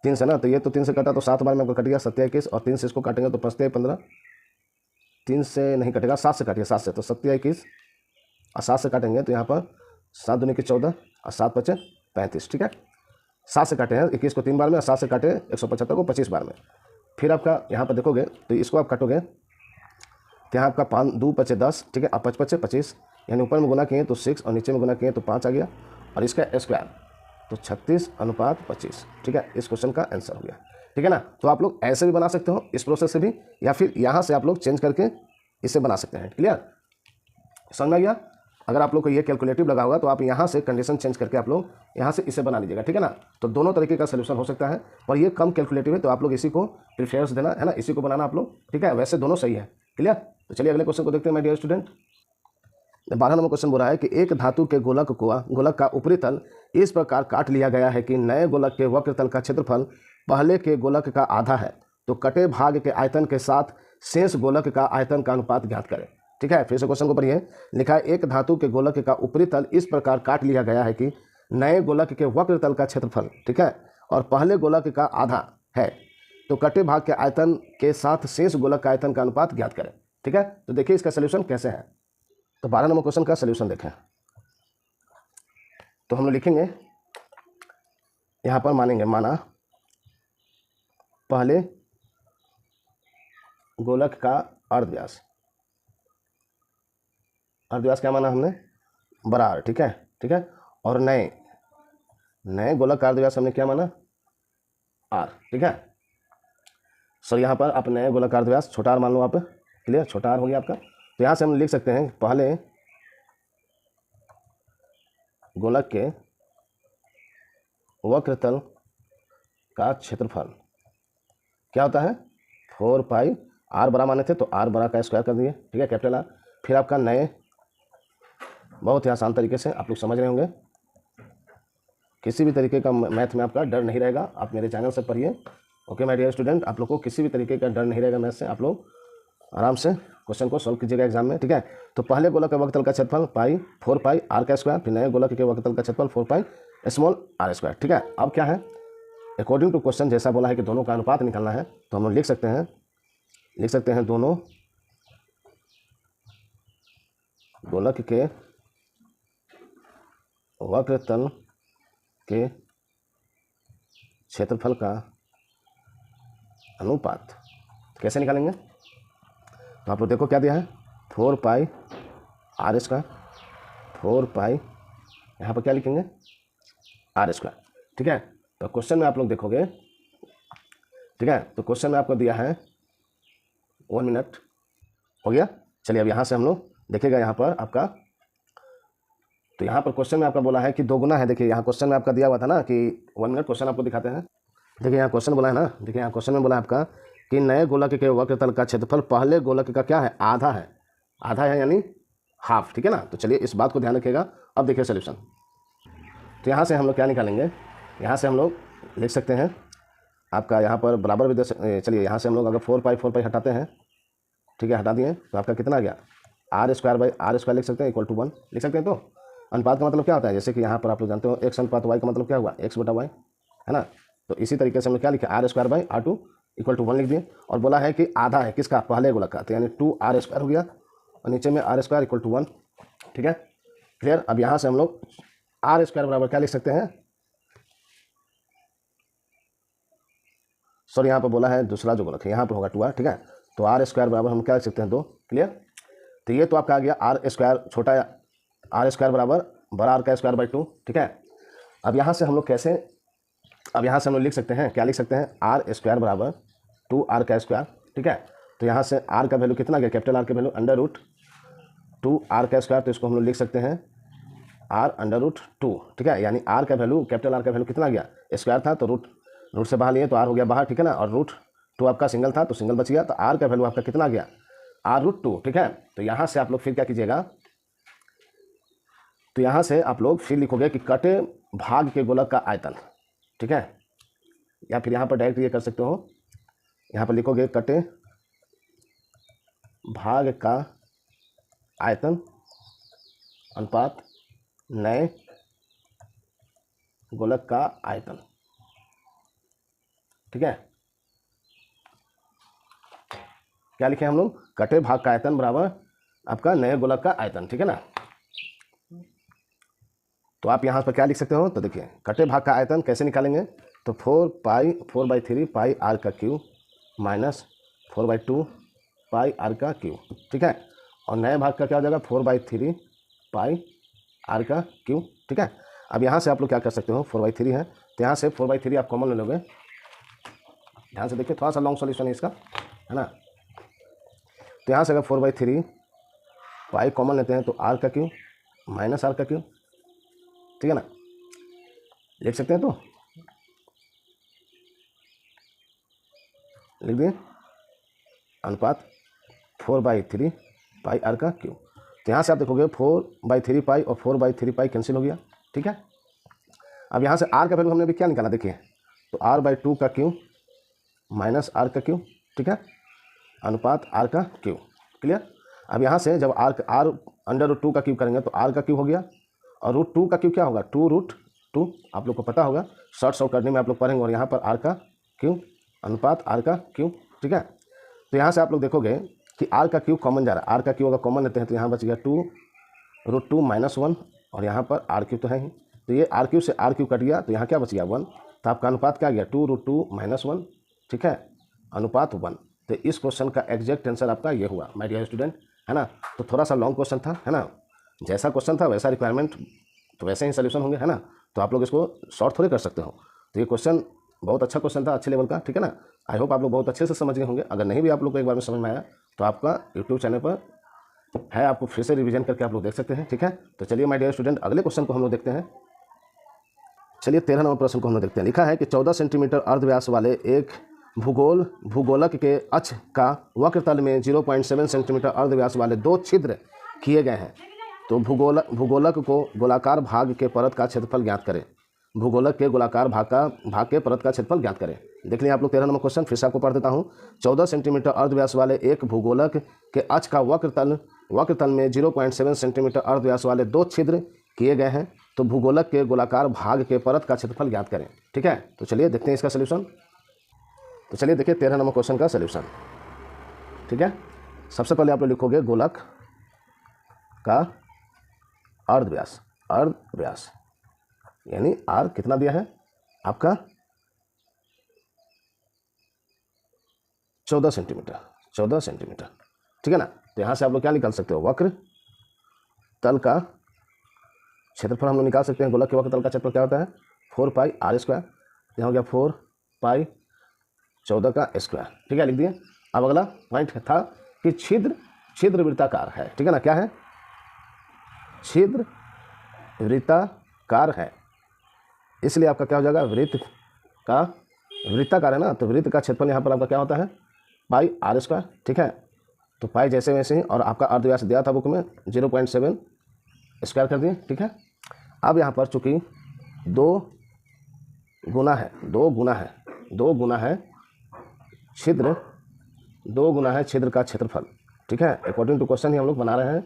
3 से ना, तो ये तो 3 से कटा तो 7 बार में आपका कट गया 7 तिहाई 21। और 3 से इसको काटेंगे तो 5 तिहाई 15, 3 से नहीं कटेगा, 7 से काटिए, 7 से, तो 7 तिहाई 21। और 7 से काटेंगे तो यहाँ पर 7 दूनी की 14 और 7 बचे 35, ठीक है। 7 से काटे हैं 21 को 3 बार में, और 7 से काटे 175 को 25 बार में। फिर आपका यहाँ पर देखोगे तो इसको आप काटोगे तो यहाँ आपका 5 2 बचे 10, ठीक है, और 5 बचे 25, यानी ऊपर में गुना किए तो 6 और नीचे में गुना किए तो 5 आ गया। और इसका स्क्वायर तो 36/25, ठीक है। इस क्वेश्चन का आंसर हो गया, ठीक है ना। तो आप लोग ऐसे भी बना सकते हो इस प्रोसेस से भी, या फिर यहाँ से आप लोग चेंज करके इसे बना सकते हैं, क्लियर, समझ में आ गया। अगर आप लोग को ये कैलकुलेटिव लगा होगा तो आप यहाँ से कंडीशन चेंज करके आप लोग यहाँ से इसे बना लीजिएगा, ठीक है ना। तो दोनों तरीके का सोल्यूशन हो सकता है, पर ये कम कैलकुलेटिव है, तो आप लोग इसी को प्रेफरेंस देना, है ना, इसी को बनाना आप लोग, ठीक है। वैसे दोनों सही है, क्लियर। तो चलिए अगले क्वेश्चन को देखते हैं my dear student. 12 number question बोल रहा है कि एक धातु के गोलक का ऊपरी तल इस प्रकार काट लिया गया है कि नए गोलक के वक्र तल का क्षेत्रफल पहले के गोलक का आधा है, तो कटे भाग के आयतन के साथ शेष गोलक का आयतन का अनुपात ज्ञात करें, ठीक है। फिर से क्वेश्चन को पढ़िए। लिखा है एक धातु के गोलक का ऊपरी तल इस प्रकार काट लिया गया है कि नए गोलक के वक्र तल का क्षेत्रफल, ठीक है, और पहले गोलक का आधा है, तो कटे भाग के आयतन के साथ शेष गोलक का आयतन का अनुपात ज्ञात करें, ठीक है। तो देखिए इसका सोल्यूशन कैसे है। तो 12 नंबर क्वेश्चन का सोल्यूशन देखें। तो हम लोग लिखेंगे यहाँ पर, मानेंगे, माना पहले गोलक का अर्धव्यास, अर्धव्यास क्या माना हमने, बड़ा r, ठीक है, ठीक है। और नए गोलक का अर्धव्यास हमने क्या माना, r, ठीक है। सर यहाँ पर आप नए गोलक का अर्धव्यास छोटा r मान लो आप, क्लियर, छोटा r हो गया आपका। तो यहाँ से हम लिख सकते हैं पहले गोलक के वक्रतल का क्षेत्रफल क्या होता है, 4 पाई, r बड़ा माने थे तो r बड़ा का स्क्वायर कर दिए, ठीक है, कैपिटल R। फिर आपका नए, बहुत ही आसान तरीके से आप लोग समझ रहे होंगे, किसी भी तरीके का मैथ में आपका डर नहीं रहेगा, आप मेरे चैनल से पढ़िए। ओके माय डियर स्टूडेंट, आप लोग को किसी भी तरीके का डर नहीं रहेगा मैथ से, आप लोग आराम से क्वेश्चन को सॉल्व कीजिएगा एग्जाम में, ठीक है। तो पहले गोलक के वक्रतल का क्षेत्रफल पाई 4 पाई r का स्क्वायर, फिर नए गोलक के वक्रतल का क्षेत्रफल 4 पाई स्मॉल r स्क्वायर, ठीक है। अब क्या है, अकॉर्डिंग टू क्वेश्चन जैसा बोला है कि दोनों का अनुपात निकालना है, तो हम लोग लिख सकते हैं दोनों गोलक के वक्रतल के क्षेत्रफल का अनुपात कैसे निकालेंगे। तो आप लोग देखो क्या दिया है, 4 पाई r स्क्वायर, 4 पाई, यहाँ पर क्या लिखेंगे, r स्क्वायर, ठीक है। तो क्वेश्चन में आप लोग देखोगे, ठीक है, तो क्वेश्चन में आपको दिया है 1 मिनट हो गया। चलिए अब यहाँ से हम लोग देखेगा यहाँ पर आपका, तो यहाँ पर क्वेश्चन में आपका बोला है कि 2 गुना है। देखिए यहाँ क्वेश्चन में आपका दिया हुआ था ना कि 1 मिनट, क्वेश्चन आपको दिखाते हैं। देखिए यहाँ क्वेश्चन बोला है ना, देखिए यहाँ क्वेश्चन में बोला है आपका कि नए गोलक के वक्रतल का क्षेत्रफल पहले गोलक का क्या है, आधा है, आधा है यानी हाफ, ठीक है ना। तो चलिए इस बात को ध्यान रखिएगा। अब देखिए सोल्यूशन, तो यहाँ से हम लोग क्या निकालेंगे, यहाँ से हम लोग लिख सकते हैं आपका यहाँ पर बराबर भी दे, चलिए यहाँ से हम लोग अगर 4 पाई हटाते हैं, ठीक है, हटा दिए तो आपका कितना आ गया, r square by r square लिख सकते हैं, इक्वल टू 1 लिख सकते हैं। तो अनुपात का मतलब क्या होता है, जैसे कि यहाँ पर आप लोग जानते हो x अनुपात y का मतलब क्या हुआ, x बटा y, है ना। तो इसी तरीके से हम लोग क्या लिखे, r square by r2 equal to 1 लिख दिए, और बोला है कि आधा है किसका, पहले गोलक का, तो यानी 2r स्क्वायर हो गया, और नीचे में r स्क्वायर इक्वल टू 1, ठीक है, क्लियर। अब यहाँ से हम लोग r स्क्वायर बराबर क्या लिख सकते हैं, सॉरी यहाँ पर बोला है दूसरा जो गोलक है यहाँ पर होगा 2r, ठीक है। तो r स्क्वायर बराबर हम क्या लिख सकते हैं 2, क्लियर। तो ये तो आपका आ गया r स्क्वायर, छोटा r स्क्वायर बराबर बड़ा r का स्क्वायर बाई 2, ठीक है। अब यहाँ से हम लोग कैसे, अब यहाँ से हम लोग लिख सकते हैं, क्या लिख सकते हैं, r स्क्वायर बराबर 2r का स्क्वायर, ठीक है। तो यहाँ से r का वैल्यू कितना गया, कैपिटल R का वैल्यू अंडर रूट 2r का स्क्वायर, तो इसको हम लोग लिख सकते हैं r अंडर रूट 2, ठीक है। यानी r का वैल्यू, कैपिटल R का वैल्यू कितना गया, स्क्वायर था तो रूट से बाहर लिए तो r हो गया बाहर, ठीक है ना, और रूट 2 आपका सिंगल था तो सिंगल बच गया, तो r का वैल्यू आपका कितना गया, r रूट 2, ठीक है। तो यहाँ से आप लोग फिर क्या कीजिएगा, तो यहाँ से आप लोग फिर लिखोगे कि कटे भाग के गोलक का आयतन, ठीक है, या फिर यहाँ पर डायरेक्ट ये कर सकते हो, यहाँ पर लिखोगे कटे भाग का आयतन अनुपात नए गोलक का आयतन, ठीक है। क्या लिखे हम लोग, कटे भाग का आयतन बराबर आपका नए गोलक का आयतन, ठीक है ना। तो आप यहाँ पर क्या लिख सकते हो, तो देखिए कटे भाग का आयतन कैसे निकालेंगे, तो 4/3 पाई r का क्यूब माइनस 4/2 पाई r का क्यूब, ठीक है। और नए भाग का क्या हो जाएगा, 4/3 पाई r का क्यूब, ठीक है। अब यहाँ से आप लोग क्या कर सकते हो, 4/3 है तो यहाँ से 4/3 आप कॉमन ले लोगे, ध्यान से देखिए, थोड़ा सा लॉन्ग सॉल्यूशन है इसका, है ना। तो यहाँ से अगर 4/3 पाई कॉमन लेते हैं तो r का क्यूब माइनस r का क्यूब, ठीक है ना, लिख सकते हैं। तो लिख दिए अनुपात 4/3 पाई r का क्यूब। तो यहाँ से आप देखोगे 4/3 पाई और 4/3 पाई कैंसिल हो गया, ठीक है। अब यहाँ से r का वैल्यू हमने भी क्या निकाला, देखिए, तो r/2 का क्यूब माइनस r का क्यूब, ठीक है, अनुपात r का क्यूब, क्लियर। अब यहाँ से जब r अंडर रूट 2 का क्यूब करेंगे तो r का क्यूब हो गया, और रूट 2 का क्यूब क्या होगा, 2√2, आप लोग को पता होगा, शॉर्ट करने में आप लोग पढ़ेंगे, और यहाँ पर r का क्यूब अनुपात r का क्यूब, ठीक है। तो यहाँ से आप लोग देखोगे कि r का क्यूब कॉमन जा रहा है, r का क्यूब अगर कॉमन लेते हैं तो यहाँ बच गया 2√2 - 1, और यहाँ पर r क्यूब तो है ही, तो ये आर क्यू से आर क्यू कट गया, तो यहाँ क्या बच गया 1, तो आपका अनुपात क्या गया 2√2 - 1, ठीक है, अनुपात 1। तो इस क्वेश्चन का एग्जैक्ट आंसर आपका ये हुआ माय डियर स्टूडेंट, है ना। तो थोड़ा सा लॉन्ग क्वेश्चन था, है ना, जैसा क्वेश्चन था वैसा रिक्वायरमेंट, तो वैसे ही सोल्यूशन होंगे, है ना। तो आप लोग इसको शॉर्ट थोड़े कर सकते हो। तो ये क्वेश्चन बहुत अच्छा क्वेश्चन था, अच्छे लेवल का, ठीक है ना। आई होप आप लोग बहुत अच्छे से समझ गए होंगे। अगर नहीं भी आप लोग को एक बार में समझ में आया तो आपका यूट्यूब चैनल पर है, आपको फिर से रिवीजन करके आप लोग देख सकते हैं, ठीक है। तो चलिए माय डियर स्टूडेंट, अगले क्वेश्चन को हम लोग देखते हैं। चलिए 13 नंबर प्रश्न को हम लोग देखते हैं। लिखा है कि 14 सेंटीमीटर अर्धव्यास वाले एक भूगोलक के अक्ष का वक्रतल में 0.7 सेंटीमीटर अर्धव्यास वाले 2 छिद्र किए गए हैं। तो भूगोलक को गोलाकार भाग के परत का क्षेत्रफल ज्ञात करें। भूगोलक के गोलाकार भाग के परत का क्षेत्रफल ज्ञात करें। देख लिया आप लोग 13 नंबर क्वेश्चन, फिर से आपको पढ़ देता हूँ। 14 सेंटीमीटर अर्धव्यास वाले एक भूगोलक के अक्ष का वक्रतल में 0.7 सेंटीमीटर अर्धव्यास वाले 2 छिद्र किए गए हैं। तो भूगोलक के गोलाकार भाग के परत का क्षेत्रफल ज्ञात करें, ठीक है। तो चलिए देखते हैं इसका सोल्यूशन। तो चलिए देखिए 13 नंबर क्वेश्चन का सोल्यूशन, ठीक है। सबसे पहले आप लोग लिखोगे गोलक का अर्धव्यास यानी आर कितना दिया है आपका 14 सेंटीमीटर, ठीक है ना। तो यहाँ से आप लोग क्या निकाल सकते हो, वक्र तल का क्षेत्रफल हम लोग निकाल सकते हैं। गोलक के वक्र तल का क्षेत्रफल क्या होता है 4πr²। यहाँ हो गया 4π14 का स्क्वायर, ठीक है, लिख दिए। अब अगला पॉइंट था कि छिद्र वृत्ताकार है, ठीक है ना। क्या है, छिद्र वृत्ताकार है, इसलिए आपका क्या हो जाएगा वृत्ताकार है ना। तो वृत्त का क्षेत्रफल यहाँ पर आपका क्या होता है πr², ठीक है। तो पाई जैसे वैसे ही, और आपका अर्धव्यास दिया था बुक में 0.7 स्क्वायर कर दिए, ठीक है। अब यहाँ पर चूंकि 2 गुना है छिद्र का क्षेत्रफल, ठीक है। अकॉर्डिंग टू क्वेश्चन ही हम लोग बना रहे हैं।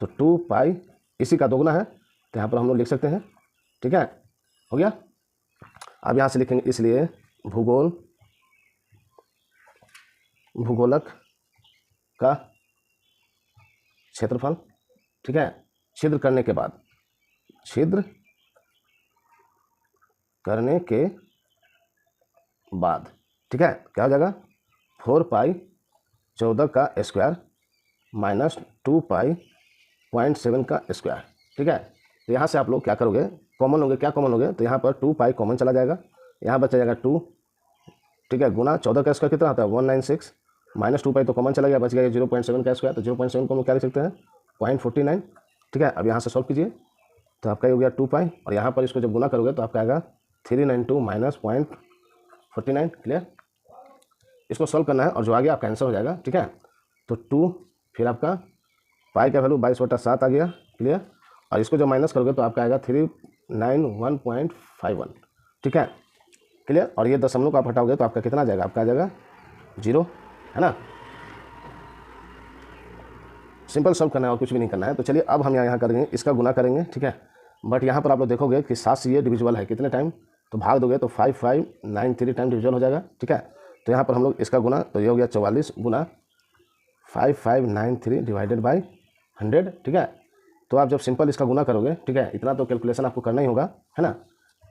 तो 2π इसी का 2 गुना है, तो यहाँ पर हम लोग लिख सकते हैं, ठीक है, हो गया। अब यहाँ से लिखेंगे, इसलिए भूगोलक का क्षेत्रफल, ठीक है, छिद्र करने के बाद, ठीक है, क्या हो जाएगा 4π14 का स्क्वायर माइनस 2π0.7 का स्क्वायर, ठीक है। तो यहाँ से आप लोग क्या करोगे, कॉमन लोगे, क्या कॉमन लोगे, तो यहाँ पर 2π कॉमन चला जाएगा, यहाँ बचा जाएगा 2, ठीक है, गुना 14 का स्क्वायर कितना होता है 196, माइनस 2π तो कॉमन चला गया, बच गया 0.7 का स्क्वायर। तो 0.7 को हम क्या लिख सकते हैं 0.49, ठीक है। अब यहाँ से सॉल्व कीजिए, तो आपका हो गया 2π, और यहाँ पर इसको जब गुना करोगे तो आपका आएगा 392 माइनस 0.49, क्लियर। इसको सॉल्व करना है और जो आ गया आपका आंसर हो जाएगा, ठीक है। तो 2 फिर आपका पाई का वैल्यू 22/7 आ गया, क्लियर। और इसको जब माइनस करोगे तो आपका आएगा 391.51, ठीक है, क्लियर। और ये दशमलव को आप हटाओगे तो आपका कितना आ जाएगा, आपका आ जाएगा 0, है ना। सिंपल सॉल्व करना है और कुछ भी नहीं करना है। तो चलिए अब हम यहाँ करेंगे, इसका गुना करेंगे, ठीक है। बट यहाँ पर आप लोग देखोगे कि 7 से ये डिविजिबल है, कितने टाइम, तो भाग दोगे तो 5593 टाइम डिविजिबल हो जाएगा, ठीक है। तो यहाँ पर हम लोग इसका गुना, तो ये हो गया 44 गुना 5593 डिवाइडेड बाई 100, ठीक है। तो आप जब सिंपल इसका गुना करोगे, ठीक है, इतना तो कैलकुलेशन आपको करना ही होगा, है ना।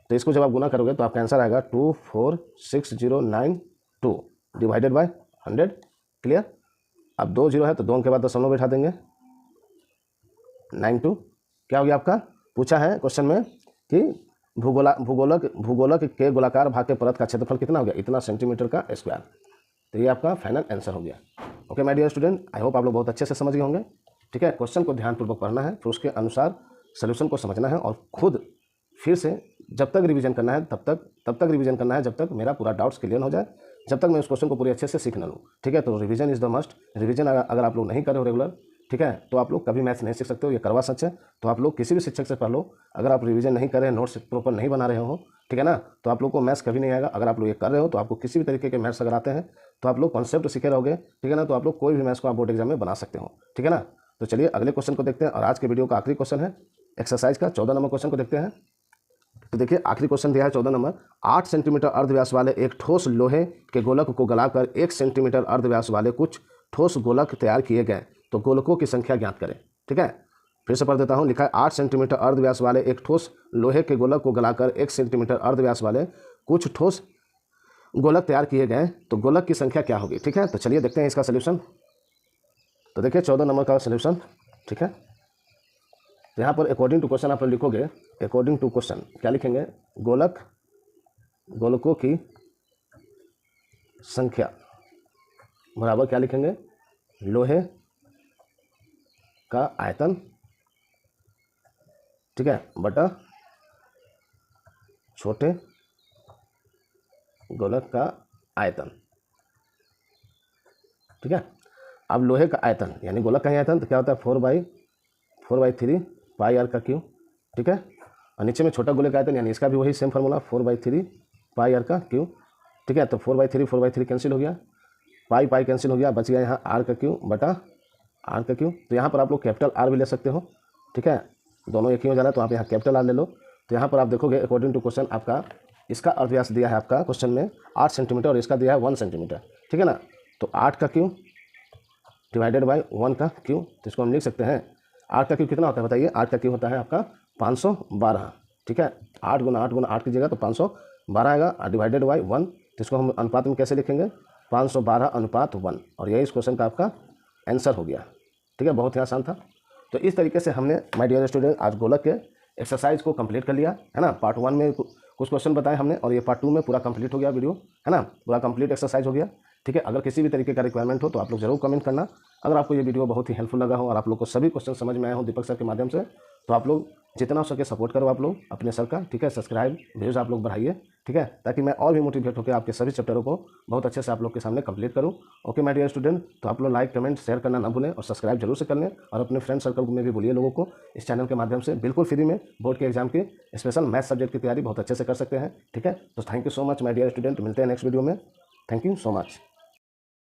तो इसको जब आप गुना करोगे तो आपका आंसर आएगा 246,092 डिवाइडेड बाई 100, क्लियर। अब 2 0 है तो 2 के बाद दशमलव बैठा देंगे, 92, क्या हो गया आपका, पूछा है क्वेश्चन में कि भूगोलक के गोलाकार भाग के परत का क्षेत्रफल कितना हो गया, इतना सेंटीमीटर का स्क्वायर। तो ये आपका फाइनल आंसर हो गया। Okay my dear student, I hope आप लोग बहुत अच्छे से समझ गए होंगे, ठीक है। क्वेश्चन को ध्यानपूर्वक पढ़ना है, फिर उसके अनुसार सोल्यूशन को समझना है, और खुद फिर से जब तक रिवीजन करना है तब तक रिवीजन करना है जब तक मेरा पूरा डाउट्स क्लियर हो जाए, जब तक मैं उस क्वेश्चन को पूरे अच्छे से सीख ना लूँ, ठीक है। तो revision is the must. Revision अगर आप लोग नहीं कर रहे हो रेगुलर, ठीक है, तो आप लोग कभी मैथ्स नहीं सीख सकते हो, ये करवा सच है। तो आप लोग किसी भी शिक्षक से पढ़ लो, अगर आप रिवीजन नहीं कर रहे हैं, नोट्स प्रॉपर नहीं बना रहे हो, ठीक है ना, तो आप लोग को मैथ्स कभी नहीं आएगा। अगर आप लोग ये कर रहे हो तो आपको किसी भी तरीके के मैथ्स अगर आते हैं तो आप लोग कॉन्सेप्ट सीखे रहोगे, ठीक है ना। तो आप लोग कोई भी मैथ्स को आप बोर्ड एग्जाम में बना सकते हो, ठीक है ना। तो चलिए अगले क्वेश्चन को देखते हैं, और आज के वीडियो का आखिरी क्वेश्चन है एक्सरसाइज का 14 नंबर क्वेश्चन को देखते हैं। तो देखिए आखिरी क्वेश्चन दिया है 14 नंबर, 8 सेंटीमीटर अर्धव्यास वाले एक ठोस लोहे के गोलक को गलाकर 1 सेंटीमीटर अर्धव्यास वाले कुछ ठोस गोलक तैयार किए गए, तो गोलकों की संख्या ज्ञात करें, ठीक है। फिर से पढ़ देता हूँ। लिखा है 8 सेंटीमीटर अर्ध व्यास वाले एक ठोस लोहे के गोलक को गलाकर 1 सेंटीमीटर अर्ध व्यास वाले कुछ ठोस गोलक तैयार किए गए, तो गोलक की संख्या क्या होगी। ठीक है, तो चलिए देखते हैं इसका सोल्यूशन। तो देखिए 14 नंबर का सोल्यूशन। ठीक है, तो यहाँ पर अकॉर्डिंग टू क्वेश्चन आप लोग लिखोगे, अकॉर्डिंग टू क्वेश्चन क्या लिखेंगे, गोलकों की संख्या बराबर क्या लिखेंगे, लोहे का आयतन, ठीक है, बटा छोटे गोलक का आयतन। ठीक है, अब लोहे का आयतन यानी गोलक का आयतन तो क्या होता है 4/3 पाई आर का क्यू। ठीक है, और नीचे में छोटा गोले का आयतन यानी इसका भी वही सेम फार्मूला 4/3 पाई आर का क्यू। ठीक है, तो 4/3 कैंसिल हो गया, पाई कैंसिल हो गया, बच गया यहाँ आर का क्यू बटा आर का क्यू। तो यहाँ पर आप लोग कैपिटल आर भी ले सकते हो। ठीक है, दोनों एक ही हो जा रहा है तो आप यहाँ कैपिटल आर ले लो। तो यहाँ पर आप देखोगे अकॉर्डिंग टू क्वेश्चन आपका इसका अर्धव्यास दिया है आपका क्वेश्चन में 8 सेंटीमीटर और इसका दिया है 1 सेंटीमीटर। ठीक है ना, तो 8 का क्यू डिवाइडेड बाय 1 का क्यू, तो इसको हम लिख सकते हैं 8 का क्यू कितना होता है बताइए। 8 का क्यू होता है आपका 512। ठीक है, 8 गुना 8 कीजिएगा तो 512 आएगा, डिवाइडेड बाई 1, तो इसको हम अनुपात में कैसे लिखेंगे 512/1, और यही इस क्वेश्चन का आपका आंसर हो गया। ठीक है, बहुत ही आसान था। तो इस तरीके से हमने माय डियर स्टूडेंट आज गोलक के एक्सरसाइज को कंप्लीट कर लिया है ना। पार्ट 1 में कुछ क्वेश्चन बताए हमने और ये पार्ट 2 में पूरा कंप्लीट हो गया वीडियो, है ना, पूरा कंप्लीट एक्सरसाइज हो गया। ठीक है, अगर किसी भी तरीके का रिक्वायरमेंट हो तो आप लोग जरूर कमेंट करना। अगर आपको ये वीडियो बहुत ही हेल्पफुल लगा हो और आप लोग को सभी क्वेश्चन समझ में आए हो दीपक सर के माध्यम से, तो आप लोग जितना हो सके सपोर्ट करो आप लोग अपने सर का। ठीक है, सब्सक्राइब व्यूज़ आप लोग बढ़ाइए। ठीक है, ताकि मैं और भी मोटिवेट होकर आपके सभी चैप्टरों को बहुत अच्छे से आप लोग के सामने कंप्लीट करूं। ओके माय डियर स्टूडेंट, तो आप लोग लाइक कमेंट शेयर करना ना भूलें और सब्सक्राइब जरूर से कर लें, और अपने फ्रेंड सर्कल में भी बोलिए लोगों को इस चैनल के माध्यम से बिल्कुल फ्री में बोर्ड के एग्जाम की स्पेशल मैथ सब्जेक्ट की तैयारी बहुत अच्छे से कर सकते हैं। ठीक है, तो thank you so much my dear student, मिलते हैं नेक्स्ट वीडियो में। Thank you so much.